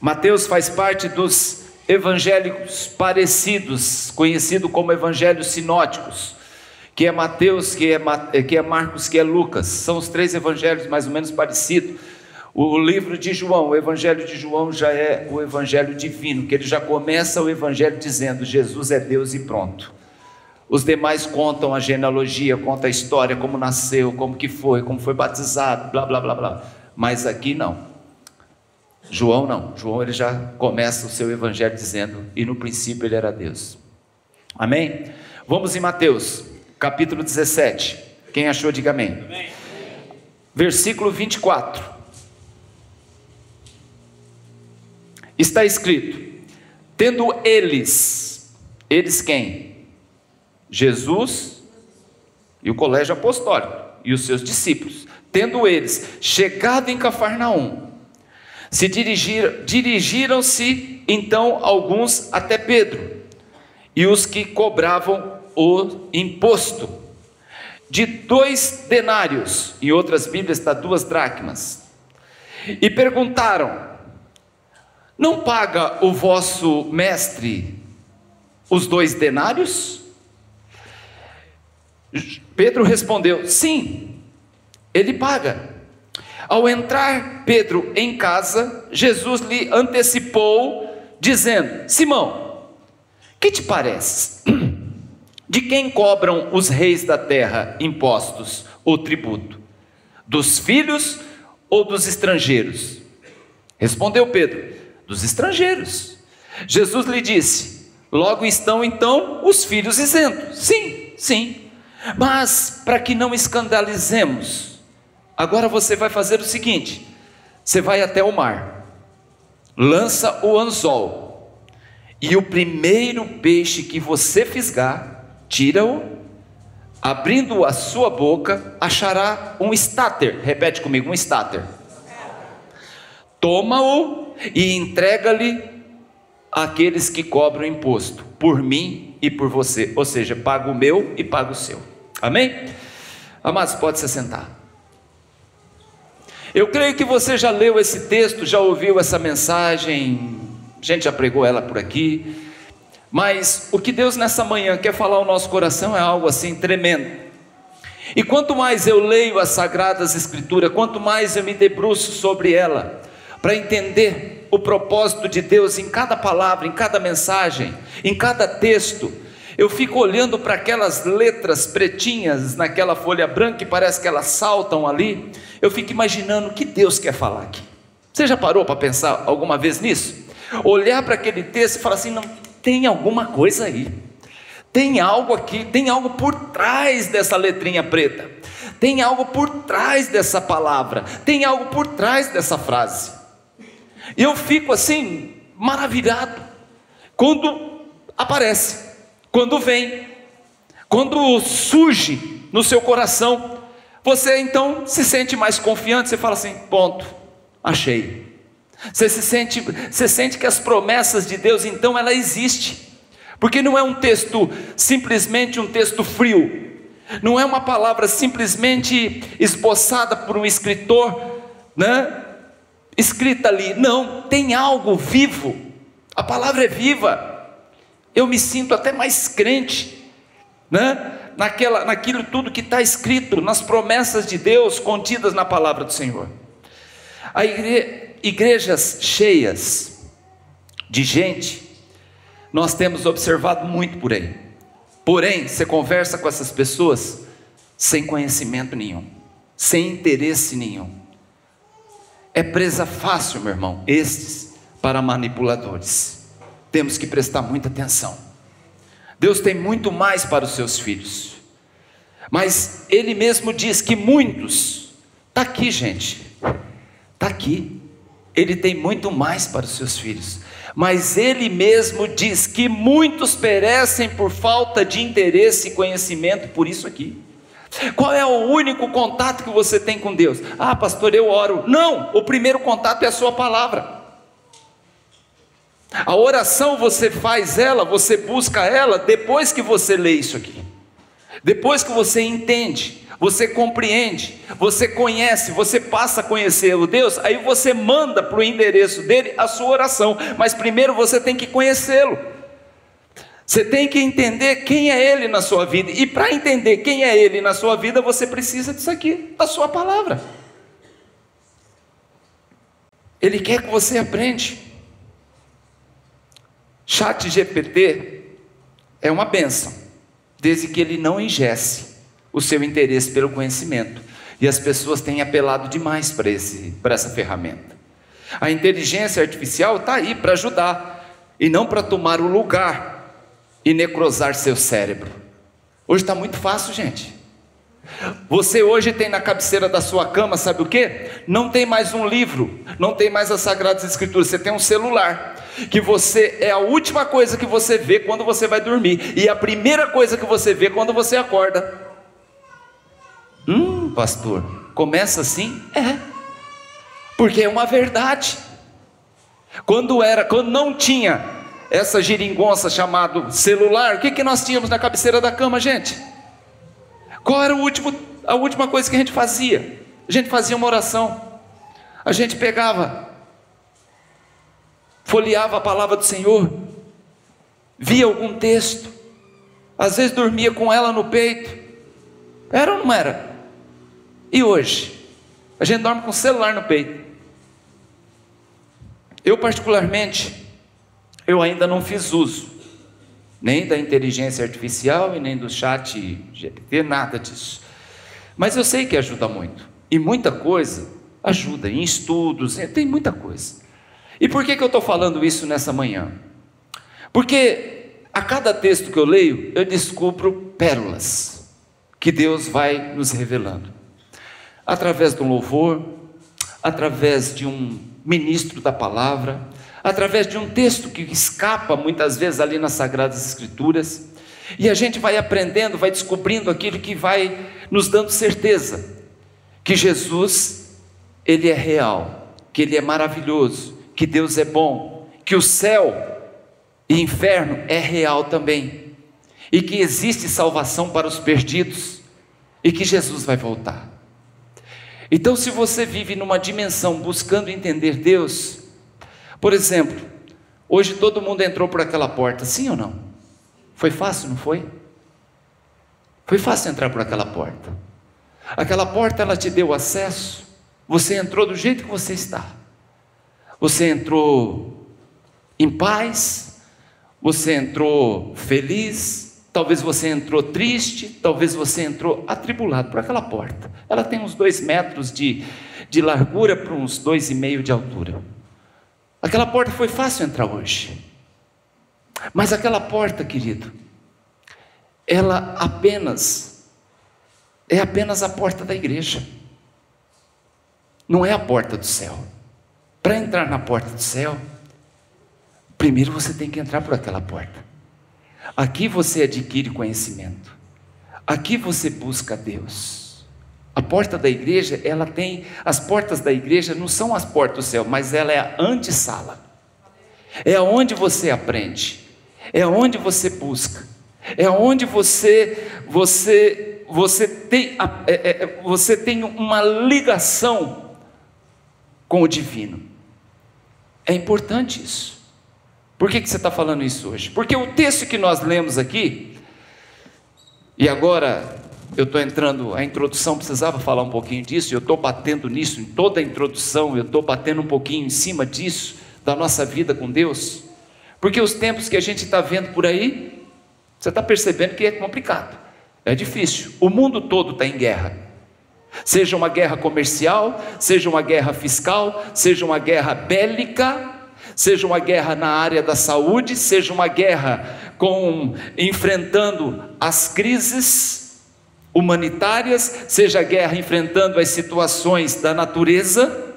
Mateus faz parte dos evangelhos parecidos, conhecido como evangelhos sinóticos, que é Mateus, que é Marcos, que é Lucas. São os três evangelhos mais ou menos parecidos. O livro de João, o evangelho de João já é o evangelho divino, que ele já começa o evangelho dizendo: Jesus é Deus e pronto. Os demais contam a genealogia, contam a história, como nasceu, como foi batizado, blá blá blá blá. Mas aqui não. João não. João ele já começa o seu evangelho dizendo: e no princípio ele era Deus. Amém? Vamos em Mateus, capítulo 17. Quem achou, diga amém. Amém. Versículo 24. Está escrito: tendo eles quem? Jesus e o colégio apostólico e os seus discípulos. Tendo eles chegado em Cafarnaum, dirigiram-se então alguns até Pedro e os que cobravam o imposto de 2 denários, em outras Bíblias está 2 dracmas, e perguntaram: não paga o vosso mestre os 2 denários? Pedro respondeu: sim, ele paga. Ao entrar Pedro em casa, Jesus lhe antecipou, dizendo: Simão, que te parece? De quem cobram os reis da terra impostos ou tributo? Dos filhos ou dos estrangeiros? Respondeu Pedro: dos estrangeiros. Jesus lhe disse: logo estão então os filhos isentos. Sim, sim. Mas para que não escandalizemos, agora você vai fazer o seguinte: você vai até o mar, lança o anzol, e o primeiro peixe que você fisgar, tira-o, abrindo a sua boca, achará um estáter. Repete comigo: um estáter. Toma-o e entrega-lhe àqueles que cobram imposto, por mim e por você. Ou seja, paga o meu e paga o seu. Amém? Amados, pode se sentar. Eu creio que você já leu esse texto, já ouviu essa mensagem, a gente já pregou ela por aqui, mas o que Deus nessa manhã quer falar ao nosso coração é algo assim tremendo. E quanto mais eu leio as Sagradas Escrituras, quanto mais eu me debruço sobre ela, para entender o propósito de Deus em cada palavra, em cada mensagem, em cada texto, eu fico olhando para aquelas letras pretinhas naquela folha branca que parece que elas saltam ali. Eu fico imaginando o que Deus quer falar aqui. Você já parou para pensar alguma vez nisso? Olhar para aquele texto e falar assim: não, tem alguma coisa aí, tem algo aqui, tem algo por trás dessa letrinha preta, tem algo por trás dessa palavra, tem algo por trás dessa frase. E eu fico assim maravilhado quando aparece, quando vem, quando surge no seu coração. Você então se sente mais confiante, você fala assim: ponto, achei. Você sente que as promessas de Deus então ela existe, porque não é um texto simplesmente um texto frio, não é uma palavra simplesmente esboçada por um escritor, né? Escrita ali, não, tem algo vivo, a palavra é viva. Eu me sinto até mais crente, né? Naquilo tudo que está escrito, nas promessas de Deus contidas na palavra do Senhor. Igrejas cheias de gente, nós temos observado muito por aí. Porém, você conversa com essas pessoas sem conhecimento nenhum, sem interesse nenhum. É presa fácil, meu irmão, estes para manipuladores. Temos que prestar muita atenção. Deus tem muito mais para os seus filhos, mas Ele mesmo diz que muitos, está aqui gente, está aqui, Ele tem muito mais para os seus filhos, mas Ele mesmo diz que muitos perecem por falta de interesse e conhecimento por isso aqui. Qual é o único contato que você tem com Deus? Ah, pastor, eu oro. Não, o primeiro contato é a sua palavra. A oração você faz ela, você busca ela depois que você lê isso aqui, depois que você entende você compreende, você conhece, você passa a conhecer o Deus, aí você manda para o endereço dele a sua oração, mas primeiro você tem que conhecê-lo, você tem que entender quem é ele na sua vida, e para entender quem é ele na sua vida, você precisa disso aqui, da sua palavra. Ele quer que você aprenda. ChatGPT é uma bênção, desde que ele não engesse o seu interesse pelo conhecimento, e as pessoas têm apelado demais para essa ferramenta. A inteligência artificial está aí para ajudar, e não para tomar o lugar e necrosar seu cérebro. Hoje está muito fácil, gente. Você hoje tem na cabeceira da sua cama, sabe o que? Não tem mais um livro, não tem mais as Sagradas Escrituras, você tem um celular, que você é a última coisa que você vê quando você vai dormir, e a primeira coisa que você vê quando você acorda. Pastor, começa assim? Porque é uma verdade. Quando não tinha essa geringonça chamado celular, o que nós tínhamos na cabeceira da cama, gente? Qual era a última coisa que a gente fazia? A gente fazia uma oração, a gente pegava, folheava a palavra do Senhor, via algum texto, às vezes dormia com ela no peito. Era ou não era? E hoje? A gente dorme com o celular no peito. Eu particularmente, eu ainda não fiz uso, nem da inteligência artificial e nem do chat GPT, nada disso. Mas eu sei que ajuda muito. E muita coisa ajuda, em estudos, tem muita coisa. E por que eu estou falando isso nessa manhã? Porque a cada texto que eu leio, eu descubro pérolas que Deus vai nos revelando. Através de um louvor, através de um ministro da palavra, através de um texto que escapa muitas vezes ali nas Sagradas Escrituras, e a gente vai aprendendo, vai descobrindo aquilo que vai nos dando certeza, que Jesus, Ele é real, que Ele é maravilhoso, que Deus é bom, que o céu e inferno é real também, e que existe salvação para os perdidos, e que Jesus vai voltar. Então, se você vive numa dimensão buscando entender Deus, por exemplo, hoje todo mundo entrou por aquela porta, sim ou não? Foi fácil, não foi? Foi fácil entrar por aquela porta. Aquela porta, ela te deu acesso, você entrou do jeito que você está. Você entrou em paz, você entrou feliz, talvez você entrou triste, talvez você entrou atribulado por aquela porta. Ela tem uns 2 metros de largura para uns 2,5 de altura. Aquela porta foi fácil entrar hoje. Mas aquela porta, querido, ela é apenas a porta da igreja. Não é a porta do céu. Para entrar na porta do céu, primeiro você tem que entrar por aquela porta. Aqui você adquire conhecimento. Aqui você busca Deus. A porta da igreja, as portas da igreja não são as portas do céu, mas ela é a antessala. É onde você aprende, é onde você busca, é onde você tem uma ligação com o divino. É importante isso. Por que você está falando isso hoje? Porque o texto que nós lemos aqui, e agora eu estou entrando, a introdução precisava falar um pouquinho disso, eu estou batendo nisso, em toda a introdução, eu estou batendo um pouquinho em cima disso, da nossa vida com Deus, porque os tempos que a gente está vendo por aí, você está percebendo que é complicado, é difícil, o mundo todo está em guerra, seja uma guerra comercial, seja uma guerra fiscal, seja uma guerra bélica, seja uma guerra na área da saúde, seja uma guerra enfrentando as crises humanitárias, seja a guerra enfrentando as situações da natureza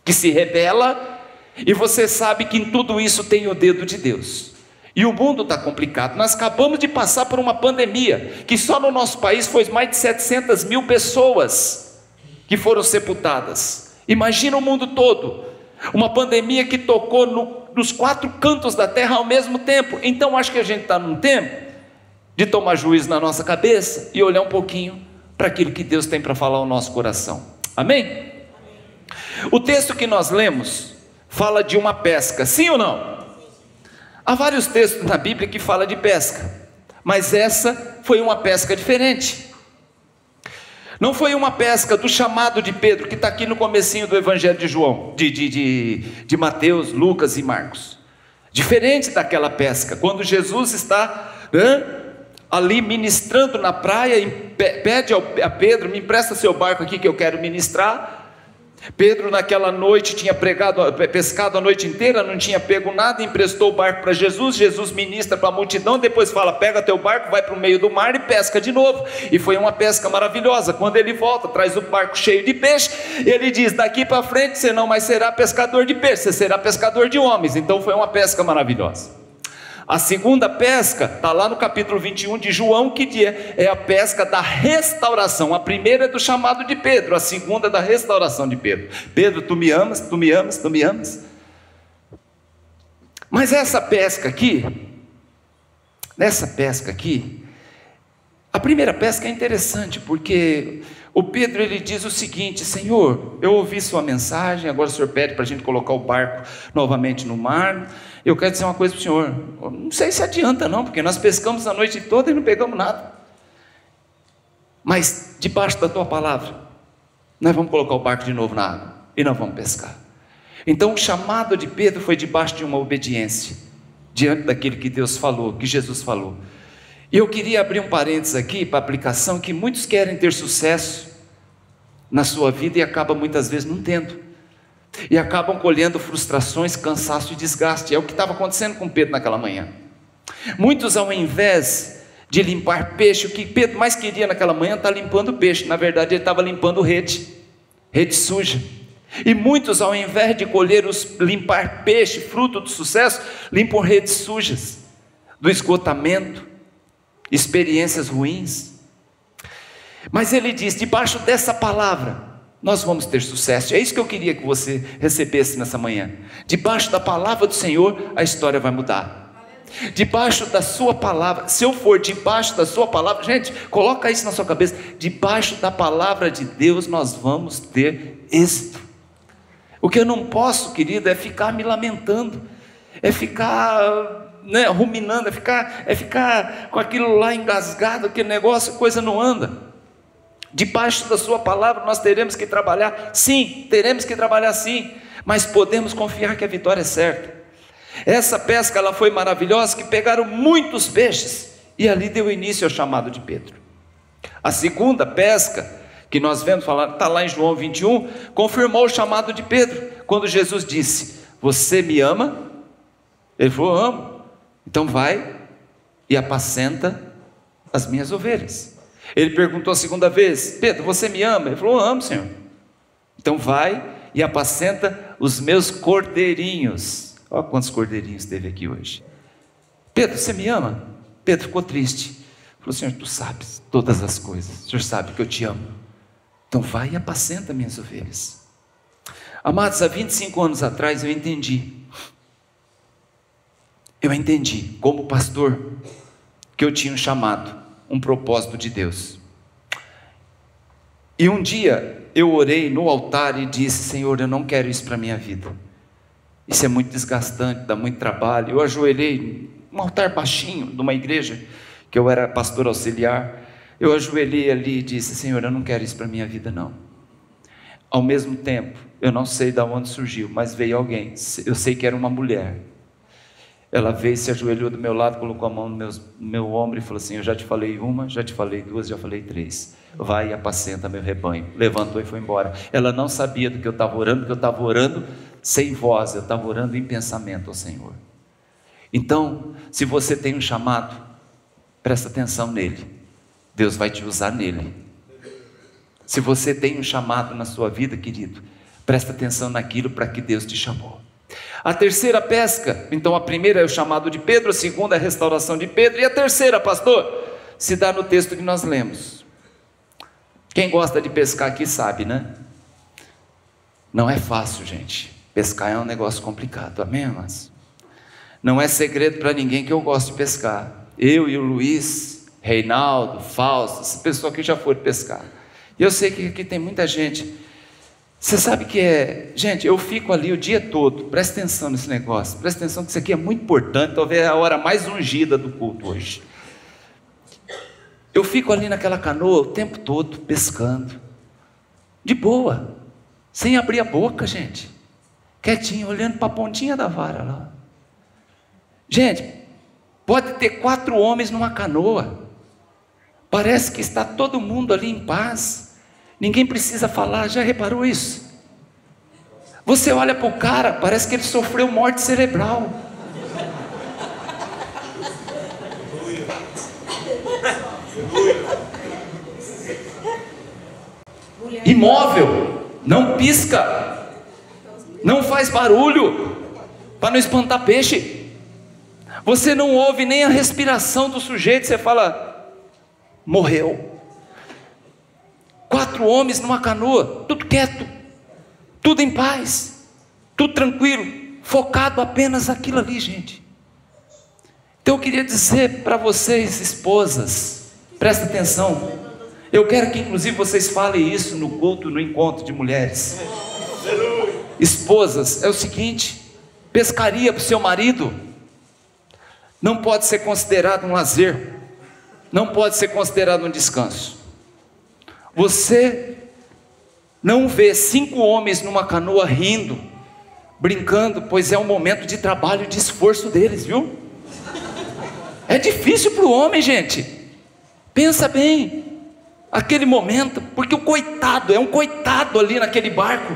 que se rebela, e você sabe que em tudo isso tem o dedo de Deus. E o mundo está complicado. Nós acabamos de passar por uma pandemia, que só no nosso país foi mais de 700 mil pessoas que foram sepultadas. Imagina o mundo todo. Uma pandemia que tocou nos 4 cantos da terra ao mesmo tempo. Então acho que a gente está num tempo de tomar juízo na nossa cabeça e olhar um pouquinho para aquilo que Deus tem para falar ao nosso coração. Amém? O texto que nós lemos fala de uma pesca, sim ou não? Há vários textos na Bíblia que falam de pesca, mas essa foi uma pesca diferente. Não foi uma pesca do chamado de Pedro, que está aqui no comecinho do Evangelho de João, de Mateus, Lucas e Marcos. Diferente daquela pesca, quando Jesus está ali ministrando na praia, e pede a Pedro, me empresta seu barco aqui que eu quero ministrar. Pedro naquela noite tinha pescado a noite inteira, não tinha pego nada, emprestou o barco para Jesus. Jesus ministra para a multidão, depois fala, pega teu barco, vai para o meio do mar e pesca de novo. E foi uma pesca maravilhosa. Quando ele volta, traz o barco cheio de peixe, ele diz, daqui para frente você não mais será pescador de peixe, você será pescador de homens. Então foi uma pesca maravilhosa. A segunda pesca está lá no capítulo 21 de João, que é a pesca da restauração. A primeira é do chamado de Pedro, a segunda é da restauração de Pedro. Pedro, tu me amas, tu me amas, tu me amas. Mas essa pesca aqui, a primeira pesca é interessante, porque o Pedro ele diz o seguinte, Senhor, eu ouvi sua mensagem, agora o Senhor pede para a gente colocar o barco novamente no mar. Eu quero dizer uma coisa para o Senhor, não sei se adianta não, porque nós pescamos a noite toda e não pegamos nada. Mas debaixo da tua palavra, nós vamos colocar o barco de novo na água e nós vamos pescar. Então o chamado de Pedro foi debaixo de uma obediência, diante daquilo que Deus falou, que Jesus falou. E eu queria abrir um parênteses aqui para aplicação, que muitos querem ter sucesso na sua vida e acabam muitas vezes não tendo. E acabam colhendo frustrações, cansaço e desgaste. É o que estava acontecendo com Pedro naquela manhã. Muitos, ao invés de limpar peixe, o que Pedro mais queria naquela manhã está limpando peixe. Na verdade ele estava limpando rede suja. E muitos, ao invés de limpar peixe, fruto do sucesso, limpam redes sujas, do esgotamento, experiências ruins. Mas ele diz, debaixo dessa palavra nós vamos ter sucesso. É isso que eu queria que você recebesse nessa manhã. Debaixo da palavra do Senhor, a história vai mudar. Debaixo da sua palavra, se eu for debaixo da sua palavra, gente, coloca isso na sua cabeça, debaixo da palavra de Deus nós vamos ter êxito. O que eu não posso, querido, é ficar me lamentando, é ficar ruminando, é ficar com aquilo lá engasgado, aquele negócio, coisa não anda. Debaixo da sua palavra nós teremos que trabalhar, sim, mas podemos confiar que a vitória é certa. Essa pesca ela foi maravilhosa, que pegaram muitos peixes, e ali deu início ao chamado de Pedro. A segunda pesca, que nós vemos falar, está lá em João 21, confirmou o chamado de Pedro, quando Jesus disse, você me ama? Ele falou, amo, então vai e apacenta as minhas ovelhas. Ele perguntou a segunda vez, Pedro, você me ama? Ele falou, amo, Senhor. Então vai e apacenta os meus cordeirinhos. Olha quantos cordeirinhos teve aqui hoje. Pedro, você me ama? Pedro ficou triste. Ele falou, Senhor, tu sabes todas as coisas, o Senhor sabe que eu te amo. Então vai e apacenta minhas ovelhas. Amados, há 25 anos atrás eu entendi como pastor que eu tinha um chamado, um propósito de Deus. E um dia eu orei no altar e disse, Senhor, eu não quero isso para a minha vida, isso é muito desgastante, dá muito trabalho. Eu ajoelhei num altar baixinho de uma igreja, que eu era pastor auxiliar, eu ajoelhei ali e disse, Senhor, eu não quero isso para a minha vida não. Ao mesmo tempo, eu não sei de onde surgiu, mas veio alguém, eu sei que era uma mulher. Ela veio, se ajoelhou do meu lado, colocou a mão no meu ombro e falou assim, eu já te falei uma, já te falei duas, já falei três, vai e apacenta meu rebanho. Levantou e foi embora. Ela não sabia do que eu estava orando, porque eu estava orando sem voz, eu estava orando em pensamento ao Senhor. Então, se você tem um chamado, presta atenção nele, Deus vai te usar nele. Se você tem um chamado na sua vida, querido, presta atenção naquilo para que Deus te chamou. A terceira pesca, então a primeira é o chamado de Pedro, a segunda é a restauração de Pedro, e a terceira, pastor, se dá no texto que nós lemos. Quem gosta de pescar aqui sabe, né? Não é fácil, gente. Pescar é um negócio complicado, amém, irmãs? Não é segredo para ninguém que eu gosto de pescar. Eu e o Luiz, Reinaldo, Fausto, essa pessoa que já foi pescar. E eu sei que aqui tem muita gente. Você sabe que gente, eu fico ali o dia todo, presta atenção nesse negócio, presta atenção que isso aqui é muito importante, talvez é a hora mais ungida do culto hoje. Eu fico ali naquela canoa o tempo todo, pescando, de boa, sem abrir a boca, gente, quietinho, olhando para a pontinha da vara lá. Gente, pode ter 4 homens numa canoa, parece que está todo mundo ali em paz, ninguém precisa falar, já reparou isso? Você olha para o cara, parece que ele sofreu morte cerebral. Imóvel, não pisca, não faz barulho, para não espantar peixe. Você não ouve nem a respiração do sujeito, você fala, morreu. 4 homens numa canoa, tudo quieto, tudo em paz, tudo tranquilo, focado apenas naquilo ali, gente. Então eu queria dizer para vocês, esposas, presta atenção. Eu quero que inclusive vocês falem isso no culto, no encontro de mulheres. Esposas, é o seguinte: pescaria para o seu marido não pode ser considerado um lazer, não pode ser considerado um descanso. Você não vê 5 homens numa canoa rindo, brincando, pois é um momento de trabalho e de esforço deles, viu? É difícil para o homem, gente. Pensa bem, aquele momento, porque o coitado, é um coitado ali naquele barco.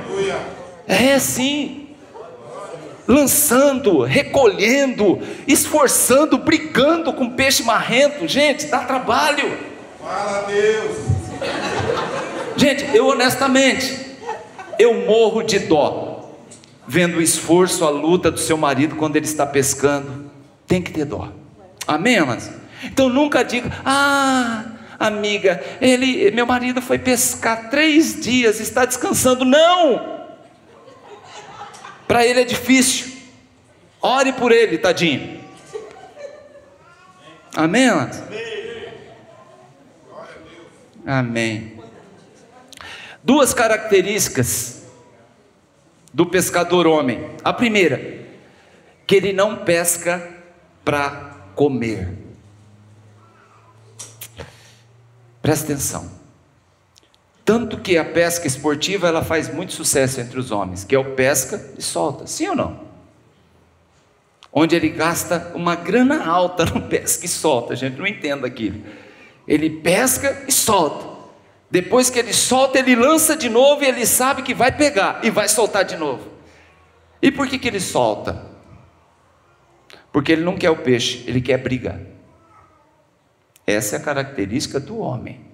É sim, lançando, recolhendo, esforçando, brigando com peixe marrento. Gente, dá trabalho. Fala, Deus. Gente, eu honestamente, eu morro de dó vendo o esforço, a luta do seu marido quando ele está pescando. Tem que ter dó. Amém, amados? Então nunca diga, amiga, meu marido foi pescar 3 dias, está descansando. Não! Para ele é difícil. Ore por ele, tadinho. Amém, amados? Amém. 2 características do pescador homem. A primeira, que ele não pesca para comer. Presta atenção. Tanto que a pesca esportiva, ela faz muito sucesso entre os homens, que é o pesca e solta, sim ou não? Onde ele gasta uma grana alta no pesca e solta, a gente não entende aquilo. Ele pesca e solta. Depois que ele solta, ele lança de novo e ele sabe que vai pegar e vai soltar de novo. E por que ele solta? Porque ele não quer o peixe, ele quer briga. Essa é a característica do homem.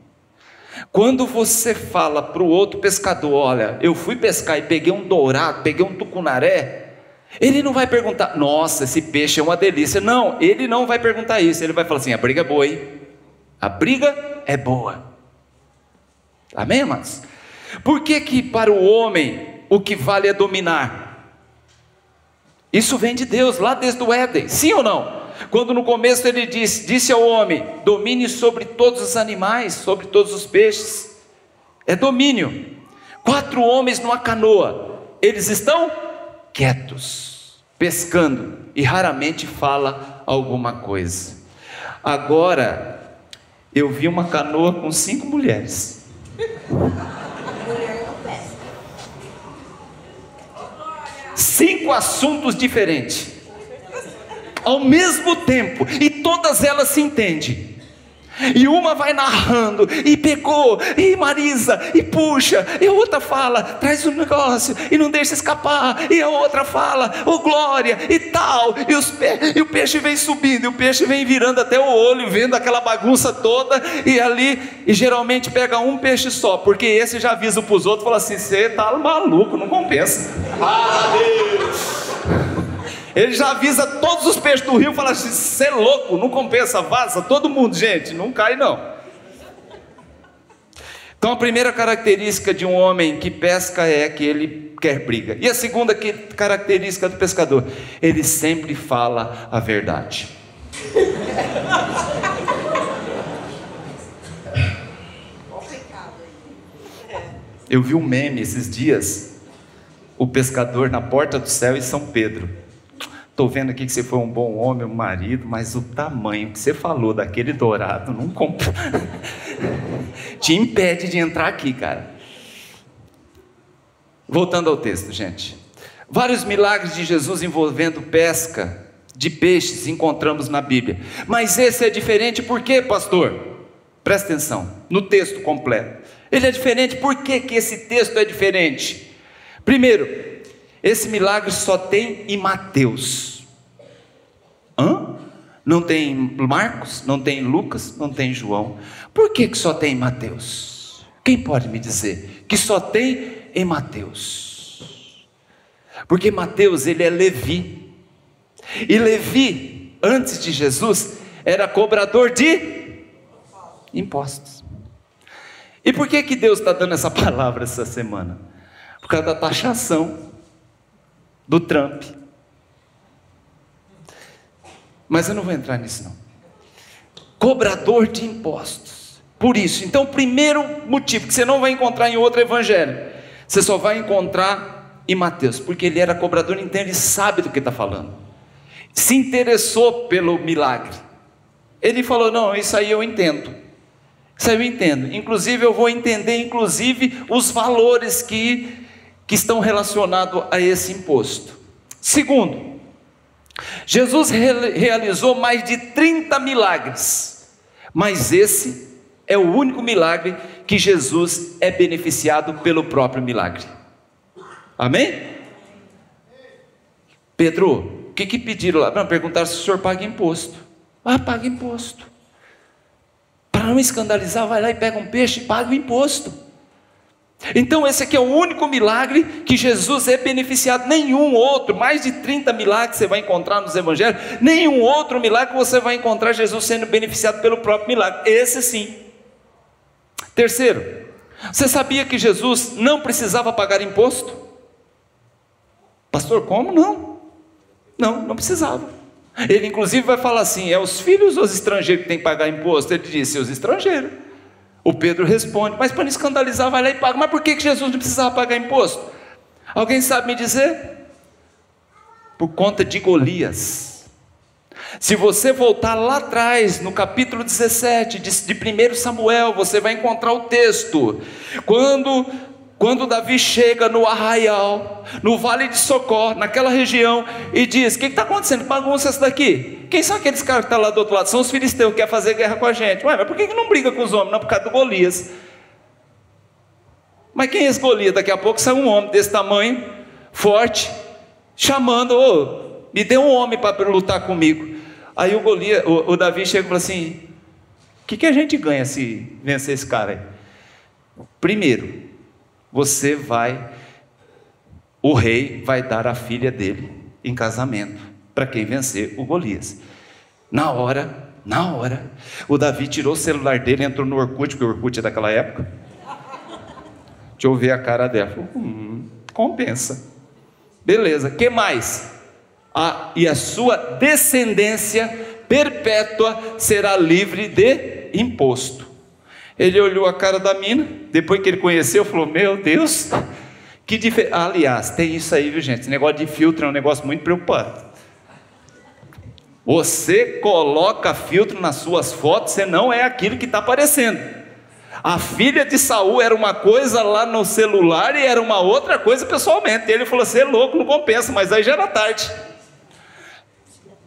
Quando você fala para o outro pescador, olha, eu fui pescar e peguei um dourado, peguei um tucunaré, ele não vai perguntar, nossa, esse peixe é uma delícia. Não, ele não vai perguntar isso. Ele vai falar assim, a briga é boa, hein? A briga é boa. Amém, amados? Por que para o homem o que vale é dominar? Isso vem de Deus, lá desde o Éden, sim ou não? Quando no começo ele disse ao homem, domine sobre todos os animais, sobre todos os peixes. É domínio. 4 homens numa canoa, eles estão quietos, pescando, e raramente fala alguma coisa. Agora, eu vi uma canoa com 5 mulheres. Mulher não pesca. 5 assuntos diferentes, ao mesmo tempo, e todas elas se entendem. E uma vai narrando, e pegou, e Marisa, e puxa, e a outra fala, traz um negócio, e não deixa escapar, e a outra fala, ô glória, e tal, e o peixe vem subindo, e o peixe vem virando até o olho, vendo aquela bagunça toda, e ali, e geralmente pega um peixe só, porque esse já avisa para os outros, fala assim, você tá maluco, não compensa. Ele já avisa todos os peixes do rio, fala assim, você é louco, não compensa, vaza, todo mundo, gente, não cai não. Então a primeira característica de um homem que pesca é que ele quer briga. E a segunda característica do pescador, ele sempre fala a verdade. Eu vi um meme esses dias, o pescador na porta do céu em São Pedro. Estou vendo aqui que você foi um bom homem, um marido, mas o tamanho que você falou daquele dourado não compra. Te impede de entrar aqui, cara. Voltando ao texto, gente. Vários milagres de Jesus envolvendo pesca de peixes encontramos na Bíblia. Mas esse é diferente por quê, pastor? Presta atenção, no texto completo. Ele é diferente, por que que esse texto é diferente? Primeiro, esse milagre só tem em Mateus. Não tem em Marcos, não tem em Lucas, não tem em João. Por que que só tem em Mateus? Quem pode me dizer que só tem em Mateus? Porque Mateus, ele é Levi. E Levi, antes de Jesus, era cobrador de impostos. E por que que Deus está dando essa palavra essa semana? Por causa da taxação do Trump. Mas eu não vou entrar nisso não. Cobrador de impostos. Por isso, então o primeiro motivo que você não vai encontrar em outro evangelho, você só vai encontrar em Mateus, porque ele era cobrador, então ele sabe do que está falando. Se interessou pelo milagre. Ele falou, não, isso aí eu entendo. Isso aí eu entendo. Inclusive eu vou entender, inclusive, os valores que estão relacionados a esse imposto. Segundo, Jesus realizou mais de 30 milagres, mas esse é o único milagre que Jesus é beneficiado pelo próprio milagre. Amém? Pedro, o que pediram lá? Não, perguntaram se o senhor paga imposto. Paga imposto. Para não escandalizar, vai lá e pega um peixe e paga o imposto. Então esse aqui é o único milagre que Jesus é beneficiado. Nenhum outro, mais de 30 milagres você vai encontrar nos evangelhos, nenhum outro milagre você vai encontrar Jesus sendo beneficiado pelo próprio milagre. Esse sim. Terceiro, você sabia que Jesus não precisava pagar imposto? Pastor, como não? Não precisava. Ele inclusive vai falar assim, é os filhos ou os estrangeiros que têm que pagar imposto? Ele disse, os estrangeiros. O Pedro responde, mas para não escandalizar, vai lá e paga. Mas por que Jesus não precisava pagar imposto? Alguém sabe me dizer? Por conta de Golias. Se você voltar lá atrás, no capítulo 17 de 1 Samuel, você vai encontrar o texto. Quando Davi chega no arraial, no vale de Socó, naquela região, e diz, o que está acontecendo? Que bagunça essa daqui? Quem são aqueles caras que estão lá do outro lado? São os filisteus que querem fazer guerra com a gente. Ué, mas por que não briga com os homens? Não, por causa do Golias. Mas quem é esse Golias? Daqui a pouco sai um homem desse tamanho, forte, chamando, me dê um homem para lutar comigo. Aí o Davi chega e fala assim, o que a gente ganha se vencer esse cara aí? Primeiro, o rei vai dar a filha dele em casamento, para quem vencer o Golias. Na hora, o Davi tirou o celular dele, entrou no Orkut, porque o Orkut é daquela época. Deixa eu ver a cara dela. Compensa. Beleza, que mais? E a sua descendência perpétua será livre de imposto. Ele olhou a cara da mina, depois que ele conheceu, falou, meu Deus, que diferença. Aliás, tem isso aí, viu gente, esse negócio de filtro é um negócio muito preocupante. Você coloca filtro nas suas fotos, você não é aquilo que está aparecendo. A filha de Saul era uma coisa lá no celular e era uma outra coisa pessoalmente. Ele falou, você é louco, não compensa, mas aí já era tarde.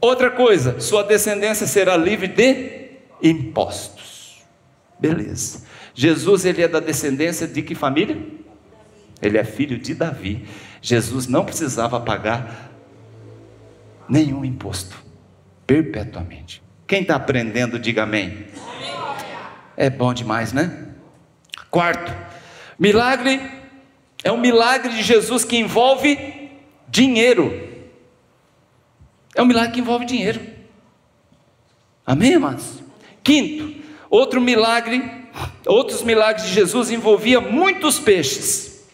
Outra coisa, sua descendência será livre de impostos. Beleza. Jesus, ele é da descendência de que família? Ele é filho de Davi. Jesus não precisava pagar nenhum imposto, perpetuamente. Quem está aprendendo, diga amém. É bom demais, né? Quarto, milagre é um milagre de Jesus que envolve dinheiro. É um milagre que envolve dinheiro. Amém, amados? Quinto, outros milagres de Jesus envolviam muitos peixes.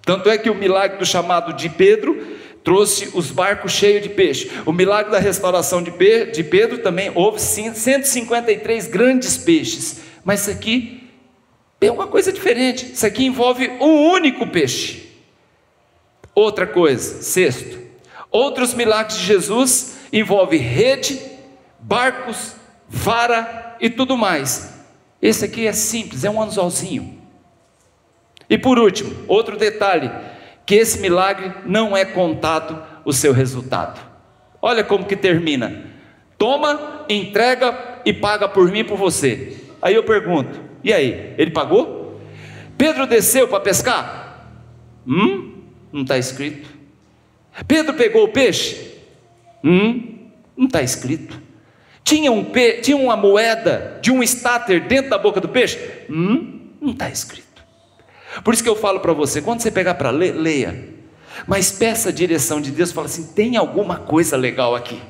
Tanto é que o milagre do chamado de Pedro trouxe os barcos cheios de peixe. O milagre da restauração de Pedro também houve 153 grandes peixes. Mas isso aqui É uma coisa diferente. Isso aqui envolve um único peixe. Outra coisa, sexto, outros milagres de Jesus envolvem rede, barcos, vara e tudo mais. Esse aqui é simples, é um anzolzinho. E por último, outro detalhe, que esse milagre não é contado o seu resultado. Olha como que termina: toma, entrega e paga por mim e por você. Aí eu pergunto, e aí, ele pagou? Pedro desceu para pescar? Não está escrito. Pedro pegou o peixe? Não está escrito. Tinha uma moeda de um estáter dentro da boca do peixe? Não está escrito. Por isso que eu falo para você, quando você pegar para ler, leia, mas peça a direção de Deus, fala assim, tem alguma coisa legal aqui.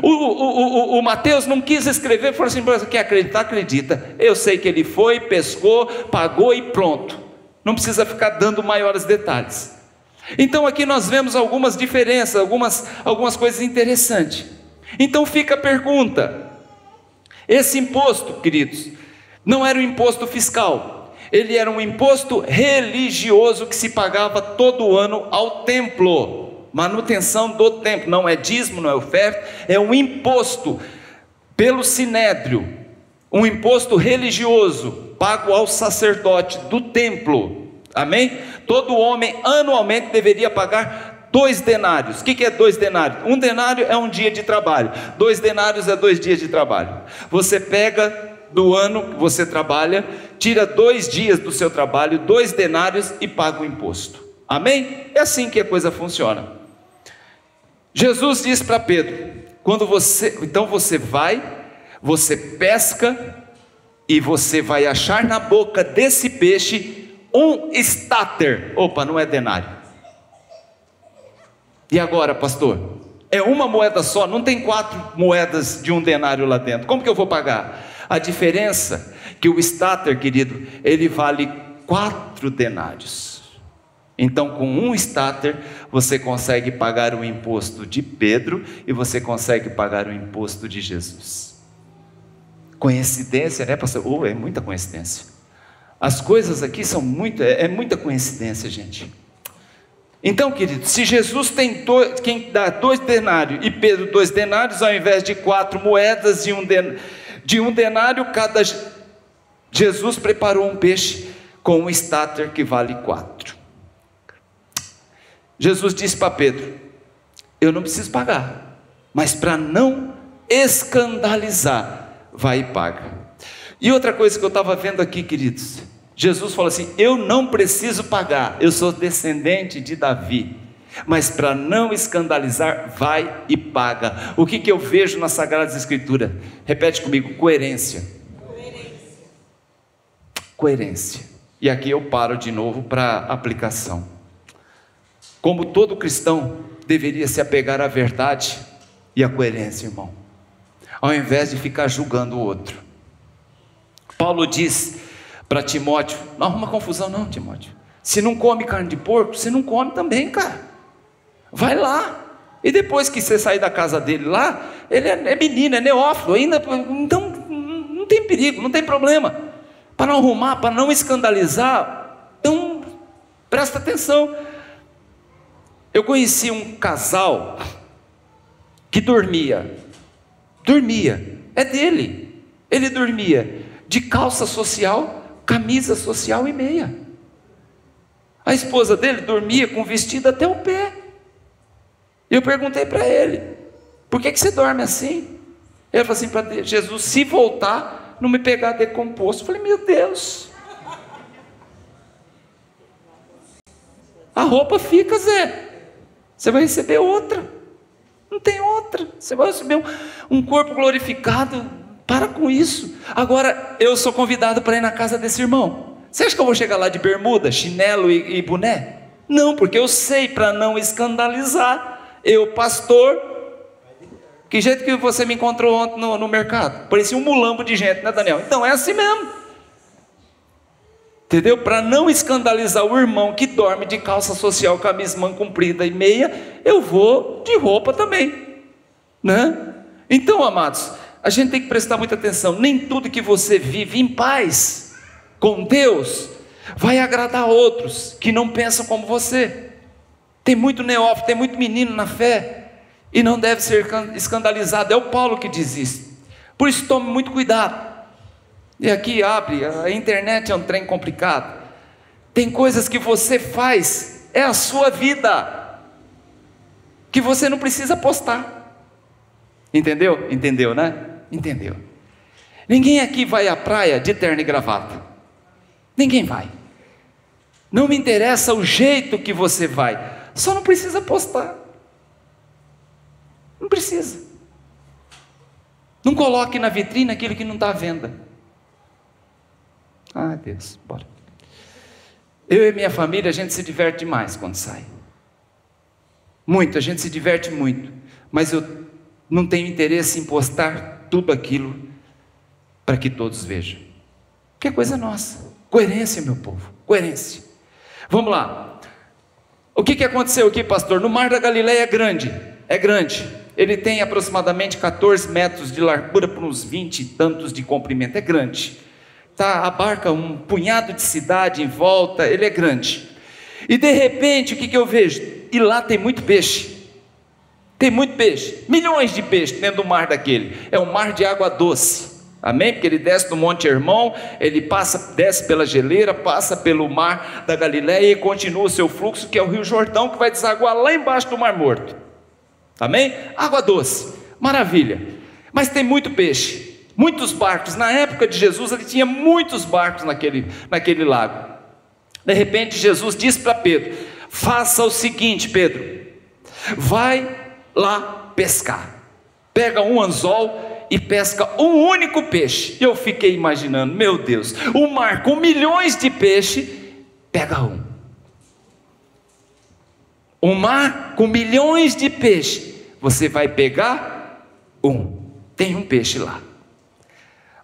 O Mateus não quis escrever, falou assim, você quer acreditar? Acredita, eu sei que ele foi, pescou, pagou e pronto, não precisa ficar dando maiores detalhes. Então aqui nós vemos algumas diferenças, algumas coisas interessantes. Então fica a pergunta, esse imposto, queridos, não era um imposto fiscal, ele era um imposto religioso que se pagava todo ano ao templo, manutenção do templo, não é dízimo, não é oferta, é um imposto pelo sinédrio, um imposto religioso, pago ao sacerdote do templo, amém? Todo homem anualmente deveria pagar 2 denários, o que é 2 denários? 1 denário é um dia de trabalho, 2 denários é 2 dias de trabalho, você pega do ano que você trabalha, tira 2 dias do seu trabalho, 2 denários e paga o imposto, amém? É assim que a coisa funciona. Jesus disse para Pedro, então você vai, você pesca, e você vai achar na boca desse peixe um estáter, opa, não é denário, e agora pastor? É uma moeda só, não tem 4 moedas de 1 denário lá dentro, como que eu vou pagar? A diferença é que o estáter, querido, ele vale 4 denários. Então com um estáter você consegue pagar o imposto de Pedro e você consegue pagar o imposto de Jesus. Coincidência, né, pastor? É muita coincidência. As coisas aqui são muita coincidência, gente. Então, querido, se Jesus tem quem dá 2 denários e Pedro 2 denários, ao invés de 4 moedas de um denário cada, Jesus preparou um peixe com um estáter que vale 4. Jesus disse para Pedro, eu não preciso pagar, mas para não escandalizar, vai e paga. E outra coisa que eu estava vendo aqui, queridos, Jesus falou assim, eu não preciso pagar, eu sou descendente de Davi, mas para não escandalizar, vai e paga. O que eu vejo nas Sagradas Escrituras? Repete comigo, coerência. Coerência. E aqui eu paro de novo para aplicação. Como todo cristão deveria se apegar à verdade e à coerência, irmão, ao invés de ficar julgando o outro. Paulo diz para Timóteo, não arruma confusão não, Timóteo, se não come carne de porco, você não come também, cara. Vai lá, e depois que você sair da casa dele lá, ele é menino, é neófilo ainda, então não tem perigo, não tem problema, para não arrumar, para não escandalizar, então presta atenção. Eu conheci um casal que dormia, é dele, ele dormia de calça social, camisa social e meia, a esposa dele dormia com vestido até o pé. Eu perguntei para ele, por que você dorme assim? Ele falou assim, para Jesus, se voltar, não me pegar decomposto. Eu falei, meu Deus, a roupa fica, Zé, você vai receber outra, não tem outra, você vai receber um corpo glorificado, para com isso. Agora, eu sou convidado para ir na casa desse irmão, você acha que eu vou chegar lá de bermuda, chinelo e boné? Não, porque eu sei, para não escandalizar, eu, pastor, que jeito que você me encontrou ontem no mercado? Parecia um mulambo de gente, né, Daniel? Então é assim mesmo, entendeu? Para não escandalizar o irmão que dorme de calça social, camisa manga comprida e meia, eu vou de roupa também, né? Então, amados, a gente tem que prestar muita atenção, nem tudo que você vive em paz com Deus, vai agradar outros que não pensam como você. Tem muito neófito, tem muito menino na fé, e não deve ser escandalizado. É o Paulo que diz isso. Por isso tome muito cuidado. E aqui abre, a internet é um trem complicado. Tem coisas que você faz, é a sua vida, que você não precisa postar. Entendeu? Entendeu, né? Entendeu. Ninguém aqui vai à praia de terno e gravata. Ninguém vai. Não me interessa o jeito que você vai, só não precisa postar. Não precisa. Não coloque na vitrine aquilo que não está à venda. Ah, Deus, bora. Eu e minha família, a gente se diverte demais quando sai. Muito, a gente se diverte muito. Mas eu não tenho interesse em postar tudo aquilo para que todos vejam. Que é coisa nossa. Coerência, meu povo, coerência. Vamos lá. O que aconteceu aqui, pastor? No Mar da Galileia é grande. É grande. Ele tem aproximadamente 14 metros de largura por uns 20 e tantos de comprimento. É grande. Abarca um punhado de cidade em volta. Ele é grande. E de repente, o que eu vejo? E lá tem muito peixe. Tem muito peixe. Milhões de peixes dentro do mar daquele. É um mar de água doce. Amém? Porque ele desce do Monte Hermon, ele desce pela geleira, passa pelo Mar da Galileia e continua o seu fluxo, que é o Rio Jordão, que vai desaguar lá embaixo do Mar Morto. Amém? Água doce, maravilha. Mas tem muito peixe, muitos barcos. Na época de Jesus, ele tinha muitos barcos naquele lago. De repente, Jesus disse para Pedro: faça o seguinte, Pedro, vai lá pescar. Pega um anzol e pesca um único peixe. Eu fiquei imaginando, meu Deus, um mar com milhões de peixes, pega um. Um mar com milhões de peixes, você vai pegar um. Tem um peixe lá.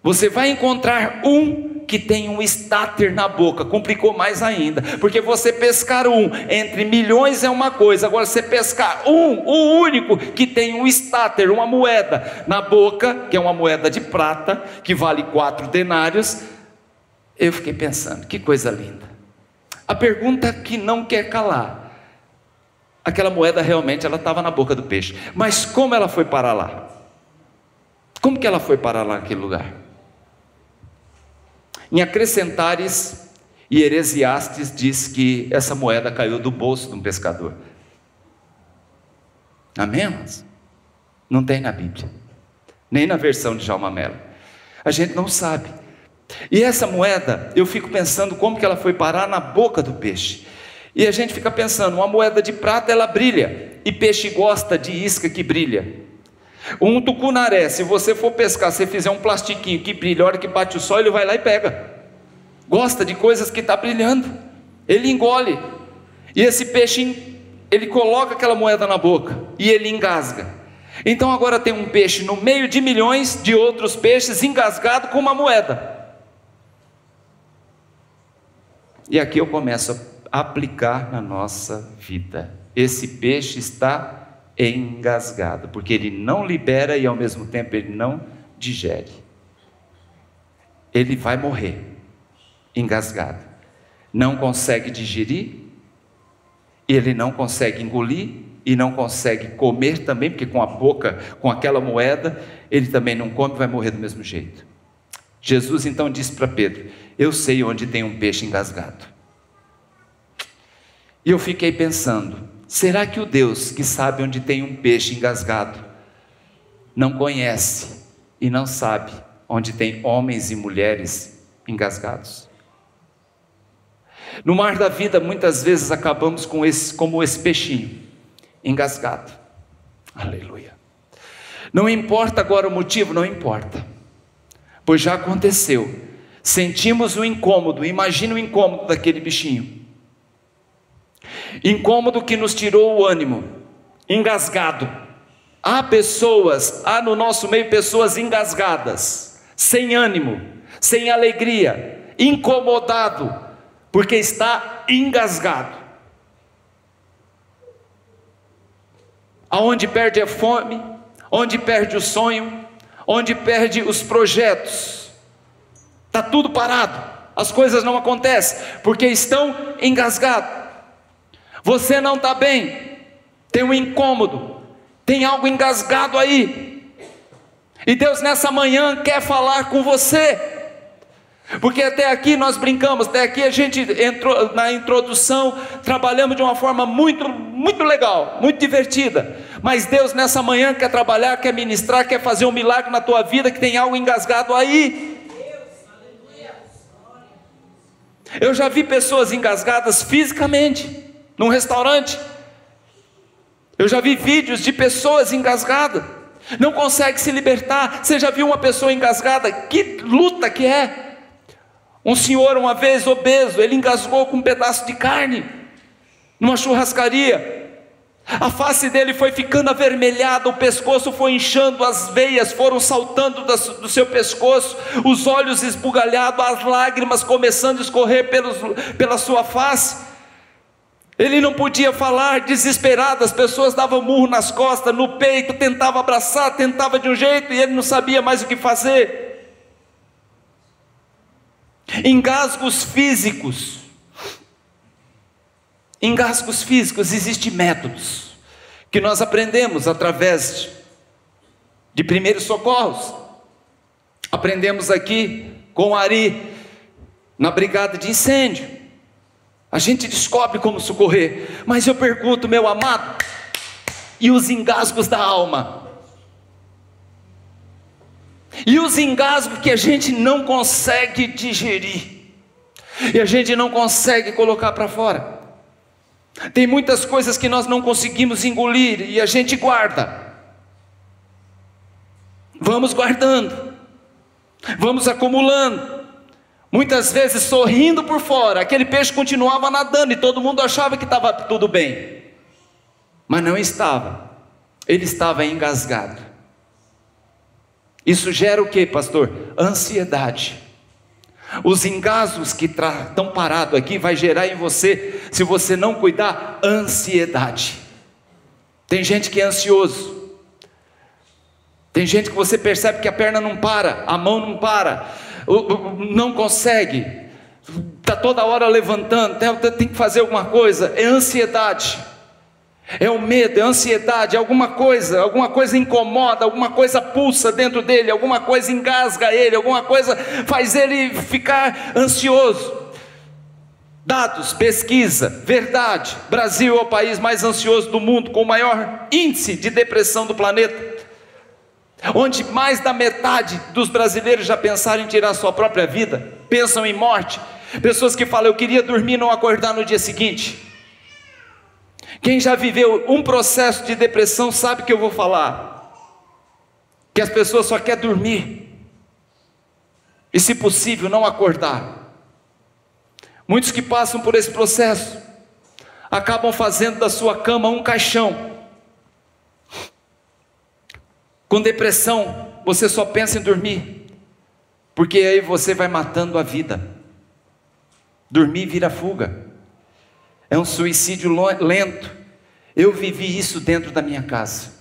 Você vai encontrar um que tem um estáter na boca. Complicou mais ainda, porque você pescar um entre milhões é uma coisa, agora você pescar o único que tem um estáter, uma moeda na boca, que é uma moeda de prata, que vale 4 denários. Eu fiquei pensando, que coisa linda. A pergunta que não quer calar: aquela moeda realmente ela estava na boca do peixe, mas como ela foi parar lá? Como que ela foi parar lá naquele lugar? Em Acrescentares e Heresiastes diz que essa moeda caiu do bolso de um pescador. Amém, irmãos? Não tem na Bíblia, nem na versão de Djalma Mello. A gente não sabe. E essa moeda, eu fico pensando como que ela foi parar na boca do peixe. E a gente fica pensando, uma moeda de prata ela brilha, e peixe gosta de isca que brilha. Um tucunaré, se você for pescar, se fizer um plastiquinho que brilha, a hora que bate o sol ele vai lá e pega. Gosta de coisas que está brilhando, ele engole. E esse peixe, ele coloca aquela moeda na boca e ele engasga. Então agora tem um peixe no meio de milhões de outros peixes engasgado com uma moeda. E aqui eu começo a aplicar na nossa vida. Esse peixe está engasgado, porque ele não libera e ao mesmo tempo ele não digere. Ele vai morrer engasgado. Não consegue digerir, ele não consegue engolir e não consegue comer também, porque com a boca, com aquela moeda, ele também não come, vai morrer do mesmo jeito. Jesus então disse para Pedro: eu sei onde tem um peixe engasgado. E eu fiquei pensando, será que o Deus que sabe onde tem um peixe engasgado não conhece e não sabe onde tem homens e mulheres engasgados? No mar da vida muitas vezes acabamos como esse peixinho engasgado. Aleluia. Não importa agora o motivo, não importa, pois já aconteceu. Sentimos o incômodo. Imagina o incômodo daquele bichinho. Incômodo que nos tirou o ânimo, engasgado. Há no nosso meio pessoas engasgadas, sem ânimo, sem alegria, incomodado, porque está engasgado. Aonde perde a fome, onde perde o sonho, onde perde os projetos, está tudo parado. as coisas não acontecem, porque estão engasgados. Você não está bem, tem um incômodo, tem algo engasgado aí, e Deus nessa manhã quer falar com você. Porque até aqui nós brincamos, até aqui a gente entrou na introdução, trabalhamos de uma forma muito legal, muito divertida. Mas Deus nessa manhã quer trabalhar, quer ministrar, quer fazer um milagre na tua vida, que tem algo engasgado aí. Eu já vi pessoas engasgadas fisicamente, num restaurante. Eu já vi vídeos de pessoas engasgadas, não consegue se libertar. Você já viu uma pessoa engasgada? Que luta que é! Um senhor uma vez obeso, ele engasgou com um pedaço de carne, numa churrascaria, a face dele foi ficando avermelhada, o pescoço foi inchando, as veias foram saltando do seu pescoço, os olhos esbugalhados, as lágrimas começando a escorrer pela sua face, ele não podia falar, desesperado, as pessoas davam murro nas costas, no peito, tentava abraçar, tentava de um jeito, e ele não sabia mais o que fazer. Engasgos físicos, existem métodos que nós aprendemos através de primeiros socorros. Aprendemos aqui com Ari, na brigada de incêndio, a gente descobre como socorrer. Mas eu pergunto, meu amado, e os engasgos da alma? E os engasgos que a gente não consegue digerir, e a gente não consegue colocar para fora. Tem muitas coisas que nós não conseguimos engolir, e a gente guarda. Vamos guardando, vamos acumulando, muitas vezes sorrindo por fora. Aquele peixe continuava nadando, e todo mundo achava que estava tudo bem, mas não estava, ele estava engasgado. Isso gera o que, pastor? Ansiedade. Os engasgos que estão parados aqui vai gerar em você, se você não cuidar, ansiedade. Tem gente que é ansioso, tem gente que você percebe que a perna não para, a mão não para, não consegue, está toda hora levantando, tem que fazer alguma coisa. É ansiedade, é o medo, é a ansiedade, alguma coisa incomoda, alguma coisa pulsa dentro dele, alguma coisa engasga ele, alguma coisa faz ele ficar ansioso. Dados, pesquisa, verdade: Brasil é o país mais ansioso do mundo, com o maior índice de depressão do planeta, onde mais da metade dos brasileiros já pensaram em tirar sua própria vida, pensam em morte. Pessoas que falam: eu queria dormir e não acordar no dia seguinte. Quem já viveu um processo de depressão sabe que eu vou falar, que as pessoas só querem dormir, e se possível não acordar. Muitos que passam por esse processo, acabam fazendo da sua cama um caixão. Com depressão, você só pensa em dormir, porque aí você vai matando a vida. Dormir vira fuga, é um suicídio lento. Eu vivi isso dentro da minha casa.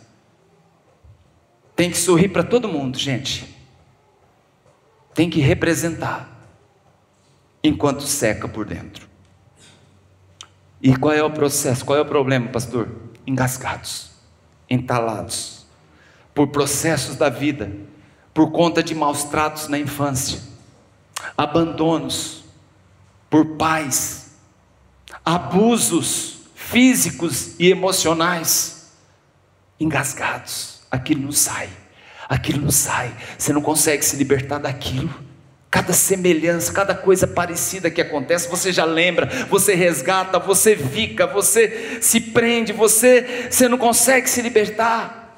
Tem que sorrir para todo mundo, gente. Tem que representar, enquanto seca por dentro. E qual é o processo? Qual é o problema, pastor? Engasgados, entalados, por processos da vida, por conta de maus tratos na infância, abandonos por pais, abusos físicos e emocionais, engasgados. Aquilo não sai, você não consegue se libertar daquilo. Cada semelhança, cada coisa parecida que acontece, você já lembra, você resgata, você fica, você se prende, você não consegue se libertar,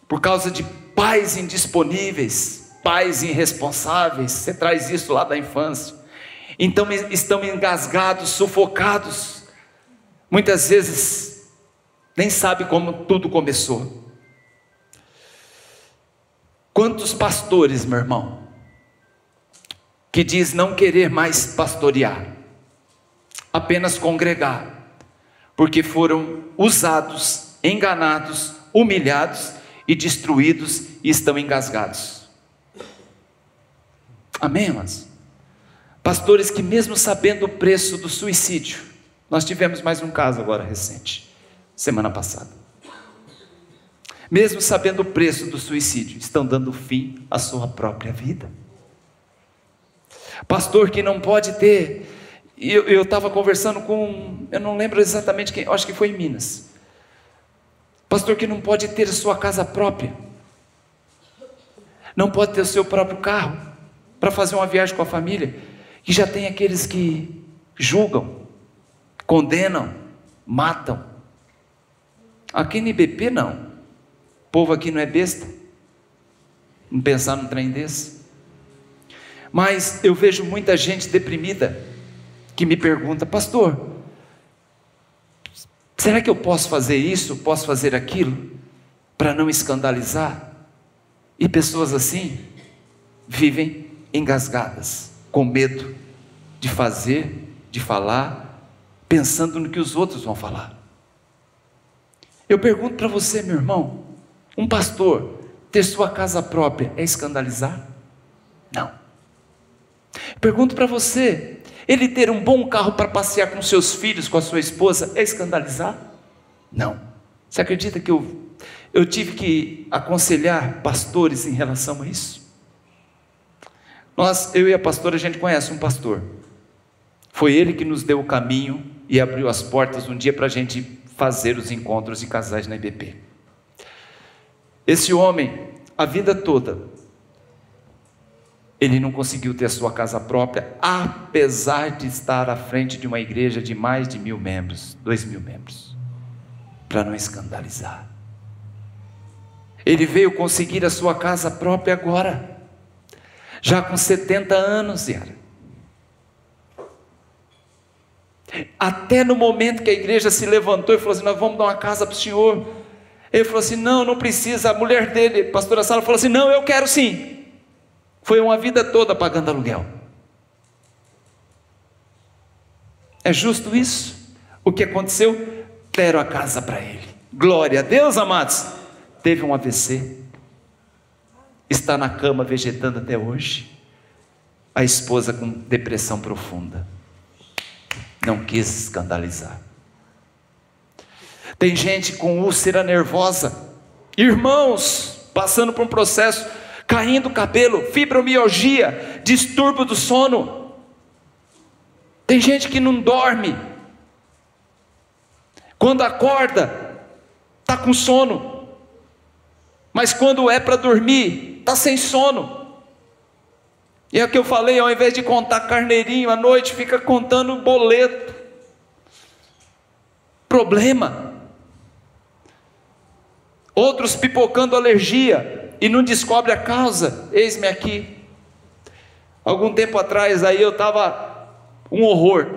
por causa de pais indisponíveis, pais irresponsáveis. Você traz isso lá da infância, então estão engasgados, sufocados, muitas vezes nem sabe como tudo começou. Quantos pastores, meu irmão, que diz não querer mais pastorear, apenas congregar, porque foram usados, enganados, humilhados e destruídos, e estão engasgados. Amém, irmãos? Pastores que mesmo sabendo o preço do suicídio, nós tivemos mais um caso agora recente, semana passada. Mesmo sabendo o preço do suicídio, estão dando fim à sua própria vida. Pastor que não pode ter, eu estava conversando com, eu não lembro exatamente quem, acho que foi em Minas. Pastor que não pode ter a sua casa própria, não pode ter o seu próprio carro, para fazer uma viagem com a família, e já tem aqueles que julgam, condenam, matam. Aqui no IBP não, o povo aqui não é besta, não pensar num trem desse. Mas eu vejo muita gente deprimida, que me pergunta: pastor, será que eu posso fazer isso, posso fazer aquilo, para não escandalizar? E pessoas assim, vivem engasgadas, com medo de fazer, de falar, pensando no que os outros vão falar. Eu pergunto para você, meu irmão, um pastor ter sua casa própria é escandalizar? Não. Pergunto para você, ele ter um bom carro para passear com seus filhos, com a sua esposa, é escandalizar? Não. Você acredita que eu tive que aconselhar pastores em relação a isso? Eu e a pastora, a gente conhece um pastor. Foi ele que nos deu o caminho e abriu as portas um dia para a gente fazer os encontros de casais na IBP. Esse homem, a vida toda, ele não conseguiu ter a sua casa própria, apesar de estar à frente de uma igreja de mais de 1.000 membros, 2.000 membros, para não escandalizar. Ele veio conseguir a sua casa própria agora, já com 70 anos, Yara. Até no momento que a igreja se levantou e falou assim: nós vamos dar uma casa para o senhor. Ele falou assim: não precisa. A mulher dele, pastora Sala, falou assim: não, eu quero sim. Foi uma vida toda pagando aluguel. É justo isso? O que aconteceu? Deram a casa para ele. Glória a Deus, amados. Teve um AVC, está na cama vegetando até hoje. A esposa com depressão profunda, não quis escandalizar. Tem gente com úlcera nervosa, irmãos, passando por um processo, caindo o cabelo, fibromialgia, distúrbio do sono. Tem gente que não dorme, quando acorda, está com sono, mas quando é para dormir, está sem sono. E é o que eu falei, ao invés de contar carneirinho à noite, fica contando boleto. Problema. Outros pipocando alergia e não descobre a causa. Eis-me aqui. Algum tempo atrás aí eu estava um horror,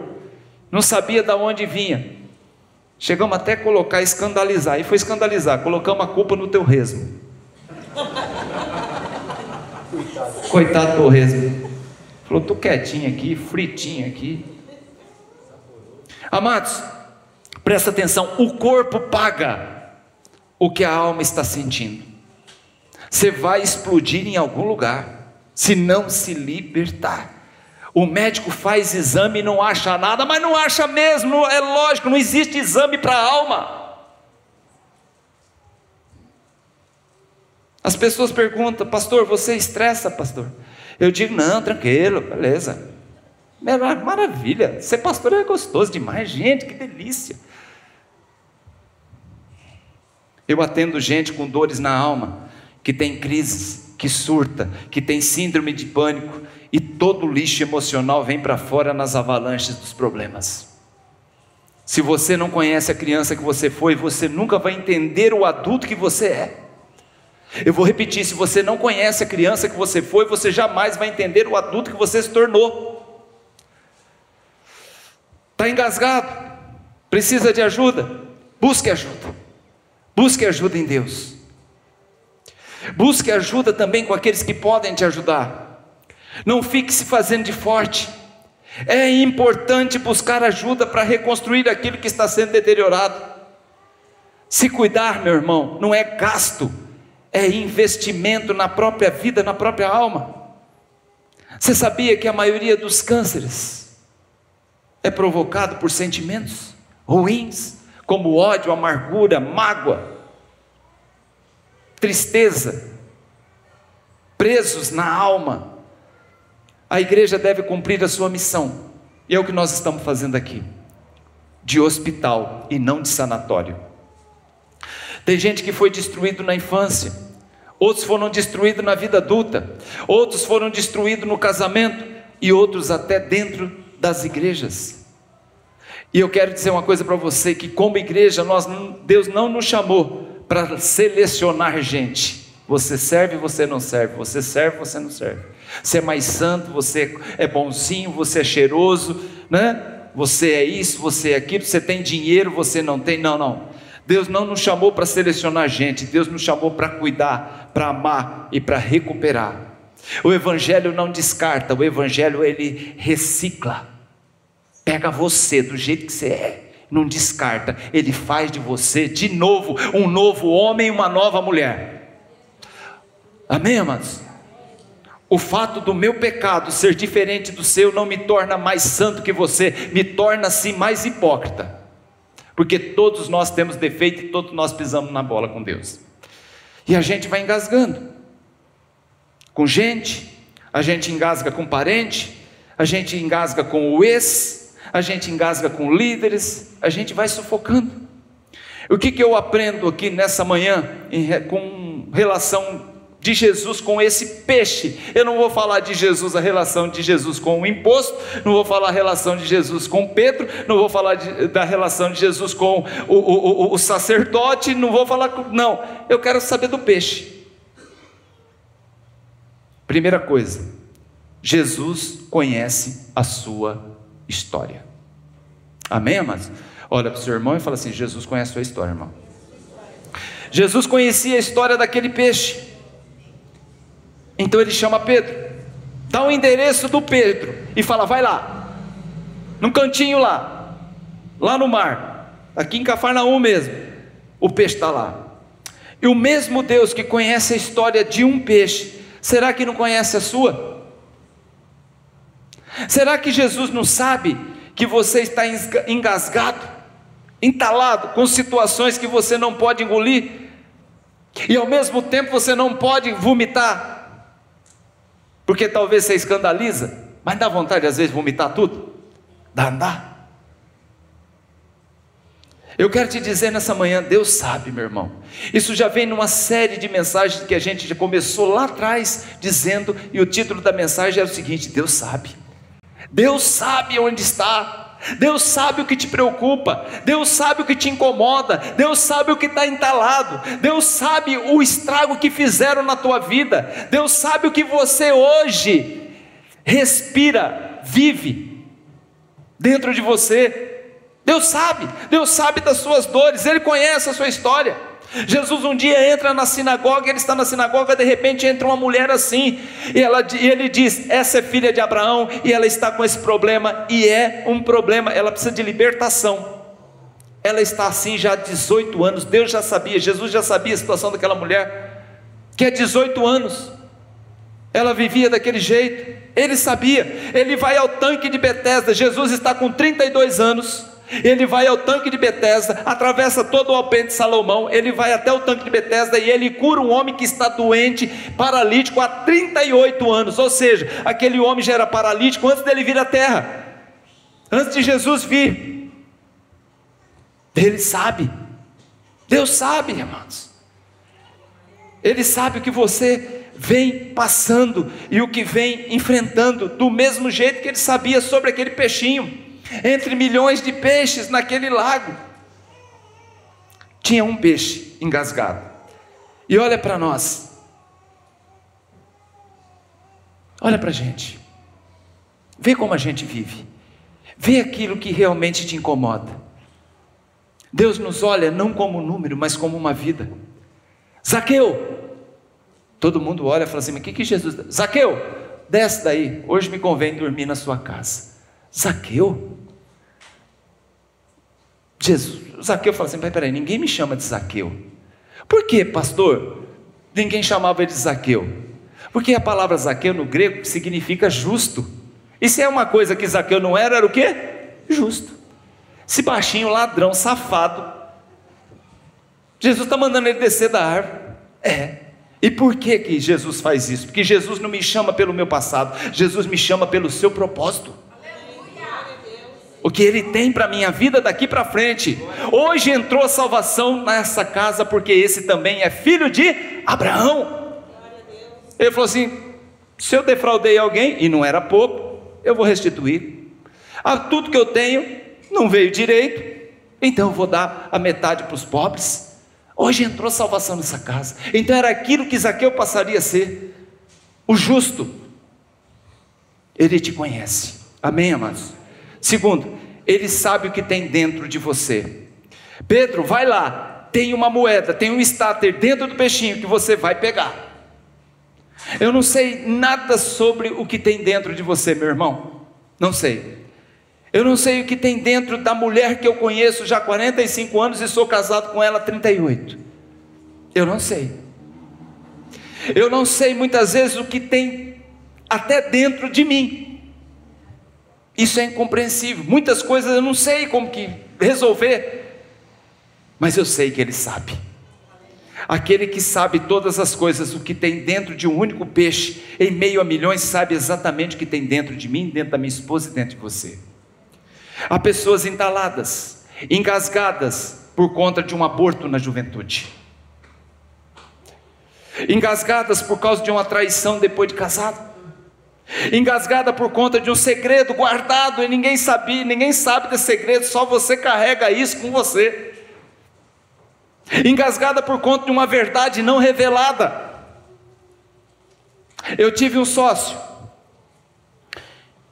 não sabia de onde vinha. Chegamos até a colocar, escandalizar, e foi escandalizar, colocamos a culpa no torresmo. Coitado do torresmo. Falou: tô quietinho aqui, fritinho aqui. Amados, presta atenção, o corpo paga o que a alma está sentindo. Você vai explodir em algum lugar, se não se libertar. O médico faz exame e não acha nada, mas não acha mesmo, é lógico, não existe exame para a alma. As pessoas perguntam: pastor, você estressa, pastor? Eu digo: não, tranquilo, beleza. Maravilha, ser pastor é gostoso demais, gente, que delícia. Eu atendo gente com dores na alma, que tem crises, que surta, que tem síndrome de pânico, e todo o lixo emocional vem para fora nas avalanches dos problemas. Se você não conhece a criança que você foi, você nunca vai entender o adulto que você é. Eu vou repetir: se você não conhece a criança que você foi, você jamais vai entender o adulto que você se tornou. Está engasgado? Precisa de ajuda? Busque ajuda. Busque ajuda em Deus. Busque ajuda também com aqueles que podem te ajudar. Não fique se fazendo de forte. É importante buscar ajuda para reconstruir aquilo que está sendo deteriorado. Se cuidar, meu irmão, não é gasto, é investimento na própria vida, na própria alma. Você sabia que a maioria dos cânceres é provocado por sentimentos ruins, como ódio, amargura, mágoa, tristeza, presos na alma? A igreja deve cumprir a sua missão, e é o que nós estamos fazendo aqui, de hospital e não de sanatório. Tem gente que foi destruído na infância, outros foram destruídos na vida adulta, outros foram destruídos no casamento, e outros até dentro das igrejas. E eu quero dizer uma coisa para você, que como igreja, Deus não nos chamou para selecionar gente. Você serve, você não serve, você serve, você não serve. Você é mais santo, você é bonzinho, você é cheiroso, né? Você é isso, você é aquilo, você tem dinheiro, você não tem. Não. Deus não nos chamou para selecionar gente, Deus nos chamou para cuidar, para amar e para recuperar. O Evangelho não descarta, o Evangelho ele recicla. Pega você do jeito que você é, não descarta, ele faz de você de novo um novo homem e uma nova mulher. Amém, amados? O fato do meu pecado ser diferente do seu não me torna mais santo que você, me torna sim mais hipócrita, porque todos nós temos defeito e todos nós pisamos na bola com Deus, e a gente vai engasgando com gente, a gente engasga com parente, a gente engasga com o ex, a gente engasga com líderes, a gente vai sufocando. O que eu aprendo aqui nessa manhã com relação de Jesus com esse peixe? Eu não vou falar de Jesus, a relação de Jesus com o imposto, não vou falar a relação de Jesus com Pedro, não vou falar da relação de Jesus com o sacerdote, não vou falar, não, eu quero saber do peixe. Primeira coisa, Jesus conhece a sua história. Amém, amados? Olha para o seu irmão e fala assim: Jesus conhece a sua história, irmão. Jesus conhecia a história daquele peixe. Então ele chama Pedro, dá o endereço do Pedro e fala: vai lá, num cantinho lá no mar, aqui em Cafarnaum mesmo, o peixe está lá. E o mesmo Deus que conhece a história de um peixe, será que não conhece a sua? Será que Jesus não sabe que você está engasgado, entalado com situações que você não pode engolir, e ao mesmo tempo você não pode vomitar, porque talvez você escandaliza, mas dá vontade às vezes de vomitar tudo? Dá. Eu quero te dizer nessa manhã, Deus sabe, meu irmão. Isso já vem numa série de mensagens que a gente já começou lá atrás dizendo, e o título da mensagem é o seguinte: Deus sabe. Deus sabe onde está, Deus sabe o que te preocupa, Deus sabe o que te incomoda, Deus sabe o que está entalado, Deus sabe o estrago que fizeram na tua vida, Deus sabe o que você hoje respira, vive dentro de você. Deus sabe das suas dores, Ele conhece a sua história. Jesus um dia entra na sinagoga, ele está na sinagoga, de repente entra uma mulher assim, e ele diz: essa é filha de Abraão, e ela está com esse problema, e é um problema, ela precisa de libertação. Ela está assim já há 18 anos, Deus já sabia, Jesus já sabia a situação daquela mulher, que há 18 anos, ela vivia daquele jeito, ele sabia. Ele vai ao tanque de Betesda, Jesus está com 32 anos, ele vai ao tanque de Betesda, atravessa todo o Alpendre de Salomão, ele vai até o tanque de Betesda e ele cura um homem que está doente, paralítico há 38 anos, ou seja, aquele homem já era paralítico antes dele vir à terra, antes de Jesus vir. Ele sabe, Deus sabe, irmãos, Ele sabe o que você vem passando e o que vem enfrentando, do mesmo jeito que Ele sabia sobre aquele peixinho. Entre milhões de peixes naquele lago, tinha um peixe engasgado. E olha para nós, olha para a gente, vê como a gente vive, vê aquilo que realmente te incomoda. Deus nos olha não como um número, mas como uma vida. Zaqueu, todo mundo olha e fala assim: mas o que Jesus... Zaqueu, desce daí, hoje me convém dormir na sua casa. Zaqueu? Zaqueu fala assim: peraí, ninguém me chama de Zaqueu. Por que, pastor, ninguém chamava ele de Zaqueu? Porque a palavra Zaqueu no grego significa justo. E se é uma coisa que Zaqueu não era, era o quê? Justo. Esse baixinho ladrão, safado, Jesus está mandando ele descer da árvore. E por que Jesus faz isso? Porque Jesus não me chama pelo meu passado, Jesus me chama pelo seu propósito. O que Ele tem para a minha vida daqui para frente. Hoje entrou a salvação nessa casa, porque esse também é filho de Abraão. Ele falou assim: se eu defraudei alguém, e não era pouco, eu vou restituir. Tudo que eu tenho não veio direito, então eu vou dar a metade para os pobres. Hoje entrou salvação nessa casa. Então era aquilo que Zaqueu passaria a ser, o justo. Ele te conhece, amém, amados? Segundo, Ele sabe o que tem dentro de você. Pedro, vai lá, tem uma moeda, tem um estáter dentro do peixinho que você vai pegar. Eu não sei nada sobre o que tem dentro de você, meu irmão, não sei. Eu não sei o que tem dentro da mulher que eu conheço já há 45 anos e sou casado com ela há 38. Eu não sei. Eu não sei muitas vezes o que tem até dentro de mim. Isso é incompreensível. Muitas coisas eu não sei como que resolver, mas eu sei que Ele sabe. Aquele que sabe todas as coisas, o que tem dentro de um único peixe, em meio a milhões, sabe exatamente o que tem dentro de mim, dentro da minha esposa e dentro de você. Há pessoas entaladas, engasgadas por conta de um aborto na juventude, engasgadas por causa de uma traição depois de casado, engasgada por conta de um segredo guardado e ninguém sabia, ninguém sabe desse segredo, só você carrega isso com você. Engasgada por conta de uma verdade não revelada. Eu tive um sócio,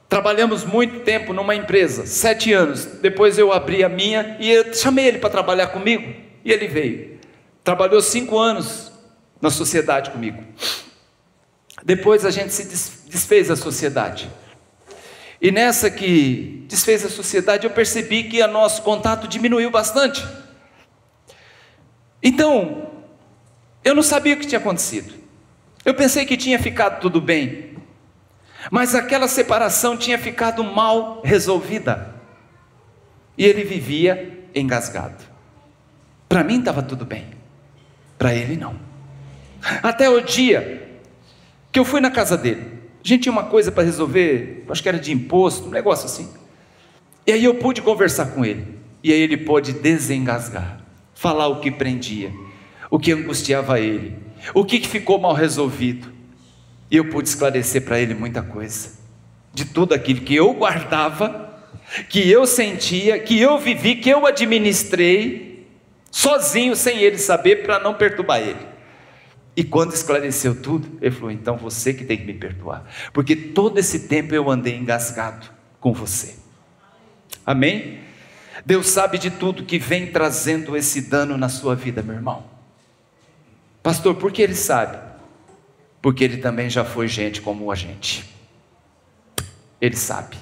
trabalhamos muito tempo numa empresa, 7 anos, depois eu abri a minha e eu chamei ele para trabalhar comigo, e ele veio, trabalhou 5 anos na sociedade comigo. Depois a gente se desfez da sociedade, e nessa que desfez a sociedade eu percebi que o nosso contato diminuiu bastante. Então, eu não sabia o que tinha acontecido. Eu pensei que tinha ficado tudo bem, mas aquela separação tinha ficado mal resolvida, e ele vivia engasgado. Para mim estava tudo bem, para ele não. Até o dia que eu fui na casa dele, a gente tinha uma coisa para resolver, acho que era de imposto, um negócio assim, e aí eu pude conversar com ele, e aí ele pôde desengasgar, falar o que prendia, o que angustiava ele, o que ficou mal resolvido, e eu pude esclarecer para ele muita coisa, de tudo aquilo que eu guardava, que eu sentia, que eu vivi, que eu administrei, sozinho, sem ele saber, para não perturbar ele. E quando esclareceu tudo, ele falou: então você que tem que me perdoar, porque todo esse tempo eu andei engasgado com você. Amém? Deus sabe de tudo que vem trazendo esse dano na sua vida, meu irmão. Pastor, por que Ele sabe? Porque Ele também já foi gente como a gente. Ele sabe.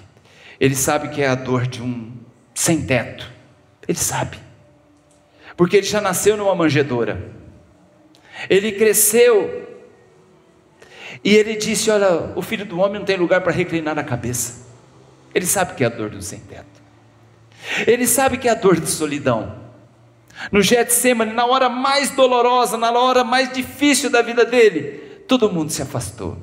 Ele sabe que é a dor de um sem teto. Ele sabe. Porque Ele já nasceu numa manjedoura. Ele cresceu. E Ele disse: olha, o Filho do Homem não tem lugar para reclinar a cabeça. Ele sabe que é a dor do sem teto. Ele sabe que é a dor de solidão. No Getsemane, na hora mais dolorosa, na hora mais difícil da vida dele, todo mundo se afastou.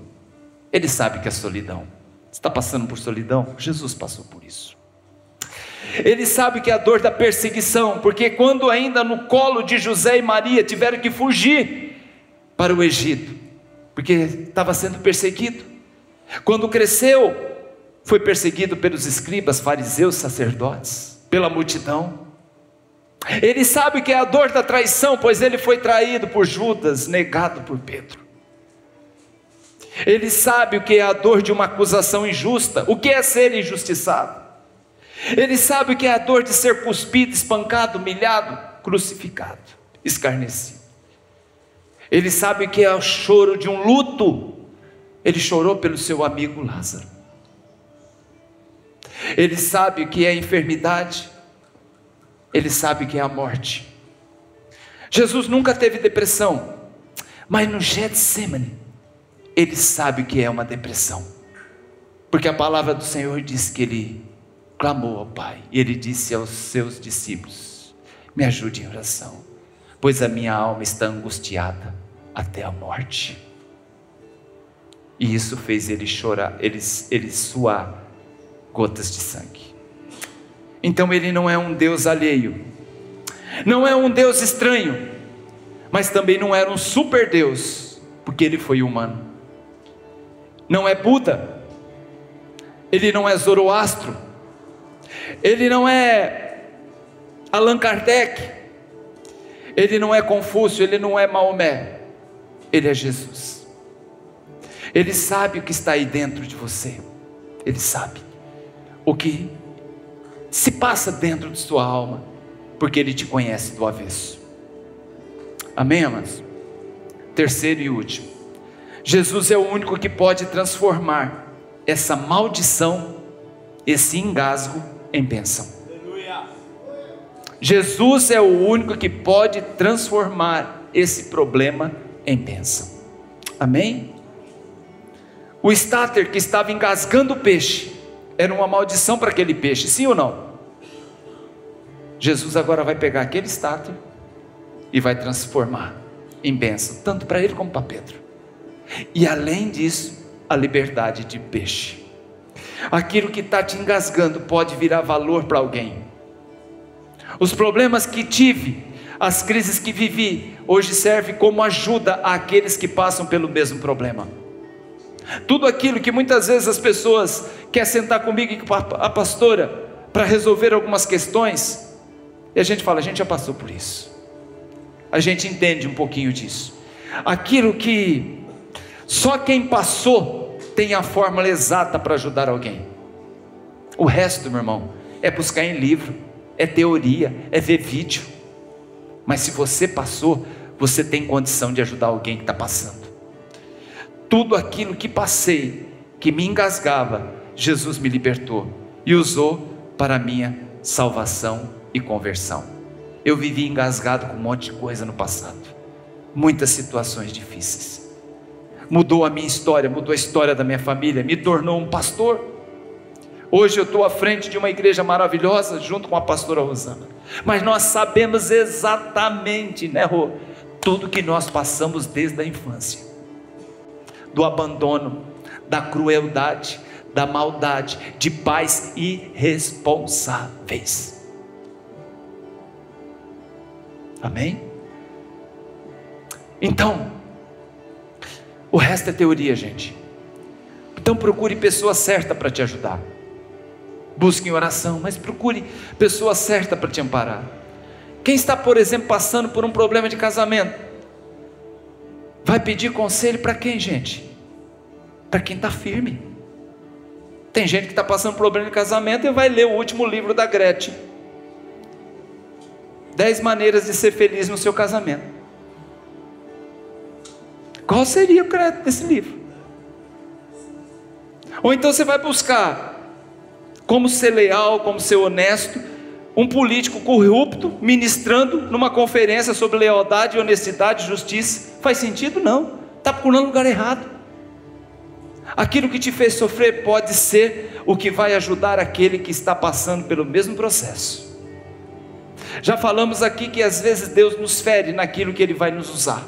Ele sabe que é solidão. Você está passando por solidão? Jesus passou por isso. Ele sabe que é a dor da perseguição, porque quando ainda no colo de José e Maria tiveram que fugir para o Egito, porque estava sendo perseguido. Quando cresceu, foi perseguido pelos escribas, fariseus, sacerdotes, pela multidão. Ele sabe que é a dor da traição, pois ele foi traído por Judas, negado por Pedro. Ele sabe o que é a dor de uma acusação injusta, o que é ser injustiçado. Ele sabe o que é a dor de ser cuspido, espancado, humilhado, crucificado, escarnecido. Ele sabe o que é o choro de um luto. Ele chorou pelo seu amigo Lázaro. Ele sabe o que é a enfermidade. Ele sabe o que é a morte. Jesus nunca teve depressão, mas no Getsemane, ele sabe o que é uma depressão, porque a palavra do Senhor diz que ele clamou ao Pai, e ele disse aos seus discípulos: me ajude em oração, pois a minha alma está angustiada até a morte. E isso fez ele chorar, ele suar gotas de sangue. Então ele não é um Deus alheio, não é um Deus estranho, mas também não era um super Deus, porque ele foi humano. Não é Buda, ele não é Zoroastro, ele não é Allan Kardec, ele não é Confúcio, ele não é Maomé, ele é Jesus. Ele sabe o que está aí dentro de você, ele sabe o que se passa dentro de sua alma, porque ele te conhece do avesso. Amém, amados? Terceiro e último, Jesus é o único que pode transformar essa maldição, esse engasgo, em bênção. Jesus é o único que pode transformar esse problema em bênção. Amém? O estáter que estava engasgando o peixe era uma maldição para aquele peixe, sim ou não? Jesus agora vai pegar aquele estáter e vai transformar em bênção, tanto para ele como para Pedro. E além disso, a liberdade de peixe. Aquilo que está te engasgando pode virar valor para alguém. Os problemas que tive, as crises que vivi, hoje serve como ajuda àqueles que passam pelo mesmo problema. Tudo aquilo que muitas vezes as pessoas querem sentar comigo e com a pastora para resolver algumas questões, e a gente fala: a gente já passou por isso, a gente entende um pouquinho disso. Aquilo que só quem passou tem a fórmula exata para ajudar alguém. O resto, meu irmão, é buscar em livro, é teoria, é ver vídeo. Mas se você passou, você tem condição de ajudar alguém que está passando. Tudo aquilo que passei, que me engasgava, Jesus me libertou e usou para a minha salvação e conversão. Eu vivi engasgado com um monte de coisa no passado, muitas situações difíceis. Mudou a minha história, mudou a história da minha família, me tornou um pastor. Hoje eu estou à frente de uma igreja maravilhosa, junto com a pastora Rosana. Mas nós sabemos exatamente, né, Rô, tudo que nós passamos desde a infância. Do abandono, da crueldade, da maldade, de pais irresponsáveis. Amém? Então, o resto é teoria, gente. Então procure pessoa certa para te ajudar. Busque em oração, mas procure pessoa certa para te amparar. Quem está, por exemplo, passando por um problema de casamento, vai pedir conselho para quem, gente? Para quem está firme. Tem gente que está passando por problema de casamento e vai ler o último livro da Gretchen, 10 maneiras de ser feliz no seu casamento. Qual seria o crédito desse livro? Ou então você vai buscar como ser leal, como ser honesto, um político corrupto ministrando numa conferência sobre lealdade, honestidade, justiça. Faz sentido? Não, está procurando lugar errado. Aquilo que te fez sofrer pode ser o que vai ajudar aquele que está passando pelo mesmo processo. Já falamos aqui que às vezes Deus nos fere naquilo que Ele vai nos usar.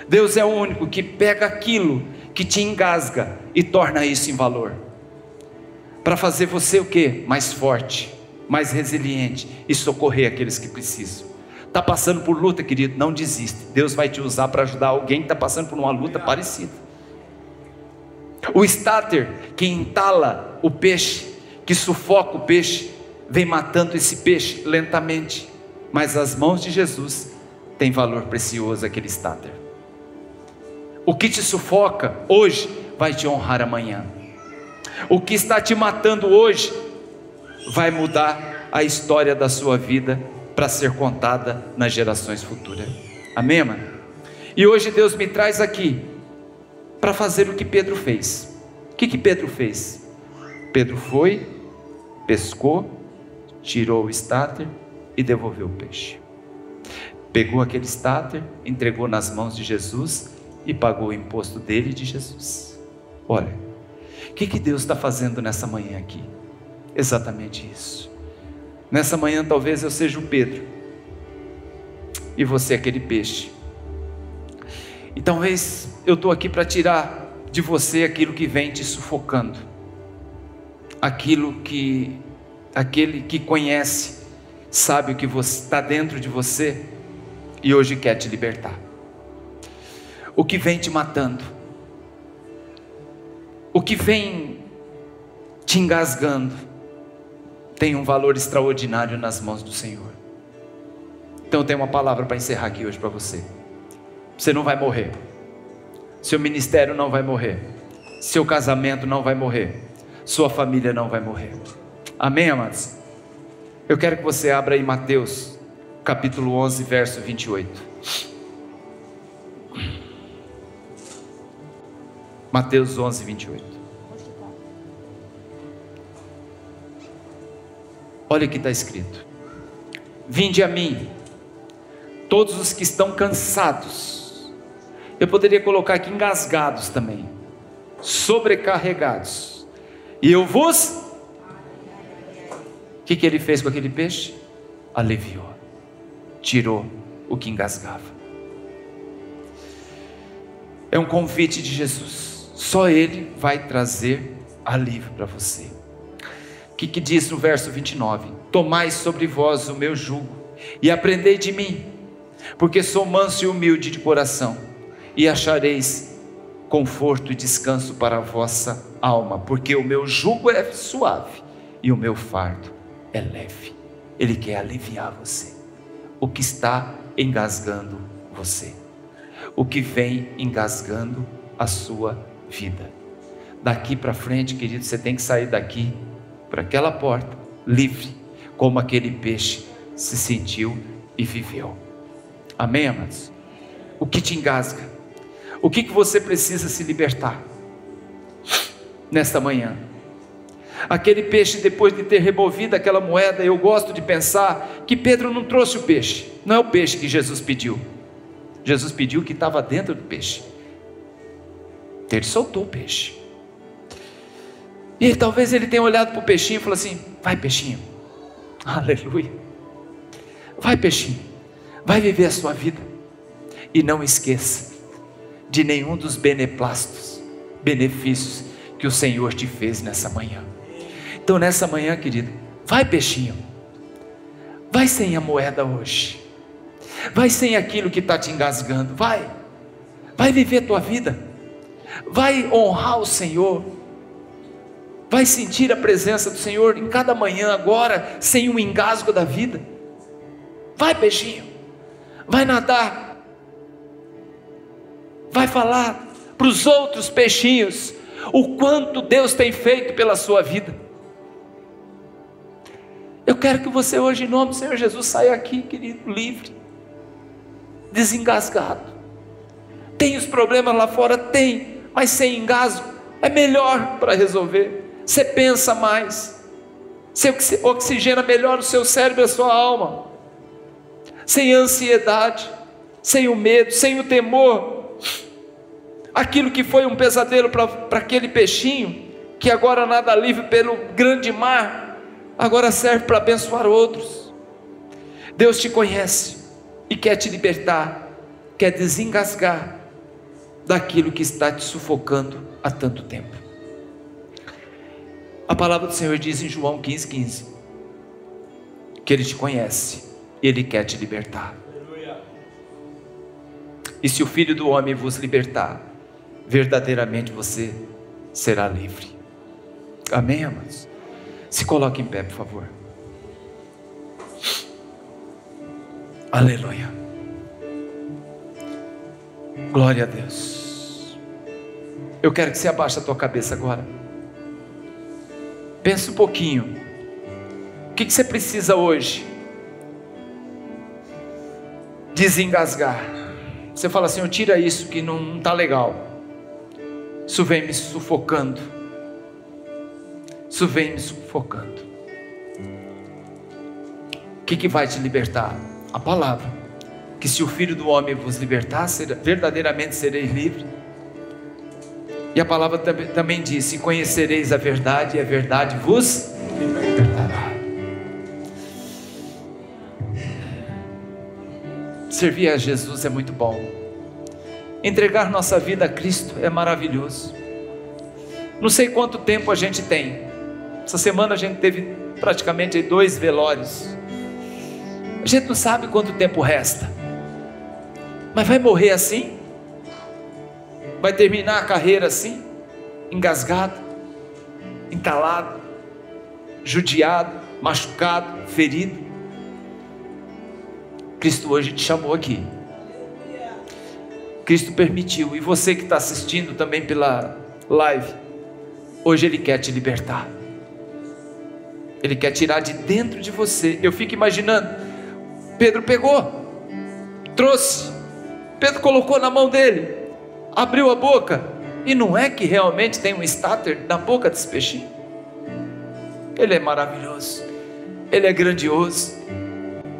Deus é o único que pega aquilo que te engasga e torna isso em valor, para fazer você o quê? Mais forte, mais resiliente e socorrer aqueles que precisam. Está passando por luta, querido? Não desiste. Deus vai te usar para ajudar alguém que está passando por uma luta parecida. O estáter que entala o peixe, que sufoca o peixe, vem matando esse peixe lentamente, mas as mãos de Jesus têm valor precioso, aquele estáter. O que te sufoca hoje vai te honrar amanhã. O que está te matando hoje vai mudar a história da sua vida para ser contada nas gerações futuras. Amém, mano? E hoje Deus me traz aqui para fazer o que Pedro fez. O que Pedro fez? Pedro foi, pescou, tirou o estáter e devolveu o peixe. Pegou aquele estáter, entregou nas mãos de Jesus e pagou o imposto dele e de Jesus. Olha, o que Deus está fazendo nessa manhã aqui? Exatamente isso. Nessa manhã talvez eu seja o Pedro e você aquele peixe. E talvez eu estou aqui para tirar de você aquilo que vem te sufocando, aquele que conhece, sabe o que está dentro de você e hoje quer te libertar. O que vem te matando, o que vem te engasgando, tem um valor extraordinário nas mãos do Senhor. Então eu tenho uma palavra para encerrar aqui hoje para você. Você não vai morrer, seu ministério não vai morrer, seu casamento não vai morrer, sua família não vai morrer. Amém, amados? Eu quero que você abra aí Mateus capítulo 11, verso 28. Mateus 11, 28. Olha o que está escrito: vinde a mim, todos os que estão cansados. Eu poderia colocar aqui engasgados também, sobrecarregados, e eu vos... O que ele fez com aquele peixe? Aliviou, tirou o que engasgava. É um convite de Jesus. Só Ele vai trazer alívio para você. O que diz no verso 29? Tomai sobre vós o meu jugo e aprendei de mim, porque sou manso e humilde de coração, e achareis conforto e descanso para a vossa alma, porque o meu jugo é suave e o meu fardo é leve. Ele quer aliviar você, o que está engasgando você, o que vem engasgando a sua vida. Daqui para frente, querido, você tem que sair daqui para aquela porta livre, como aquele peixe se sentiu e viveu. Amém, amados? O que te engasga? O que você precisa se libertar nesta manhã? Aquele peixe, depois de ter removido aquela moeda, eu gosto de pensar que Pedro não trouxe o peixe. Não é o peixe que Jesus pediu. Jesus pediu o que estava dentro do peixe. Ele soltou o peixe. E talvez ele tenha olhado para o peixinho e falou assim: vai, peixinho, aleluia, vai, peixinho, vai viver a sua vida, e não esqueça de nenhum dos benefícios que o Senhor te fez nessa manhã. Então nessa manhã, querido, vai, peixinho, vai sem a moeda hoje, vai sem aquilo que está te engasgando, vai viver a tua vida, vai honrar o Senhor, vai sentir a presença do Senhor em cada manhã agora, sem o engasgo da vida. Vai, peixinho, vai nadar, vai falar para os outros peixinhos o quanto Deus tem feito pela sua vida. Eu quero que você hoje, em nome do Senhor Jesus, saia aqui, querido, livre, desengasgado. Tem os problemas lá fora? Tem, mas sem engasgo é melhor para resolver. Você pensa mais, você oxigena melhor o seu cérebro e a sua alma, sem ansiedade, sem o medo, sem o temor. Aquilo que foi um pesadelo para aquele peixinho, que agora nada livre pelo grande mar, agora serve para abençoar outros. Deus te conhece e quer te libertar, quer desengasgar daquilo que está te sufocando há tanto tempo. A palavra do Senhor diz em João 15:15 que Ele te conhece e Ele quer te libertar. E se o Filho do Homem vos libertar, verdadeiramente você será livre. Amém, amados? Se coloque em pé, por favor. Aleluia. Glória a Deus. Eu quero que você abaixe a tua cabeça agora. Pensa um pouquinho. O que você precisa hoje? Desengasgar. Você fala assim: tira isso que não está legal. Isso vem me sufocando. Isso vem me sufocando. O que vai te libertar? A palavra. O que se o Filho do Homem vos libertar, verdadeiramente sereis livres. E a palavra também diz: e conhecereis a verdade, e a verdade vos libertará. Servir a Jesus é muito bom. Entregar nossa vida a Cristo é maravilhoso. Não sei quanto tempo a gente tem. Essa semana a gente teve praticamente 2 velórios. A gente não sabe quanto tempo resta. Mas vai morrer assim? Vai terminar a carreira assim? Engasgado, entalado, judiado, machucado, ferido? Cristo hoje te chamou aqui. Cristo permitiu. E você que está assistindo também pela live, hoje Ele quer te libertar. Ele quer tirar de dentro de você. Eu fico imaginando, Pedro pegou, trouxe, Pedro colocou na mão dele, abriu a boca, e não é que realmente tem um starter na boca desse peixinho? Ele é maravilhoso, Ele é grandioso,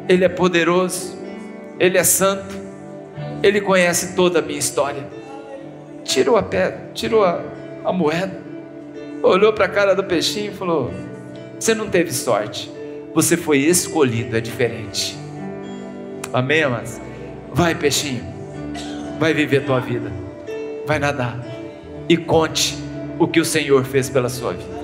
Ele é poderoso, Ele é santo, Ele conhece toda a minha história. Tirou a pedra, tirou a moeda, olhou para a cara do peixinho e falou: você não teve sorte, você foi escolhido, é diferente. Amém, amados? Vai, peixinho, vai viver a tua vida, vai nadar e conte o que o Senhor fez pela sua vida.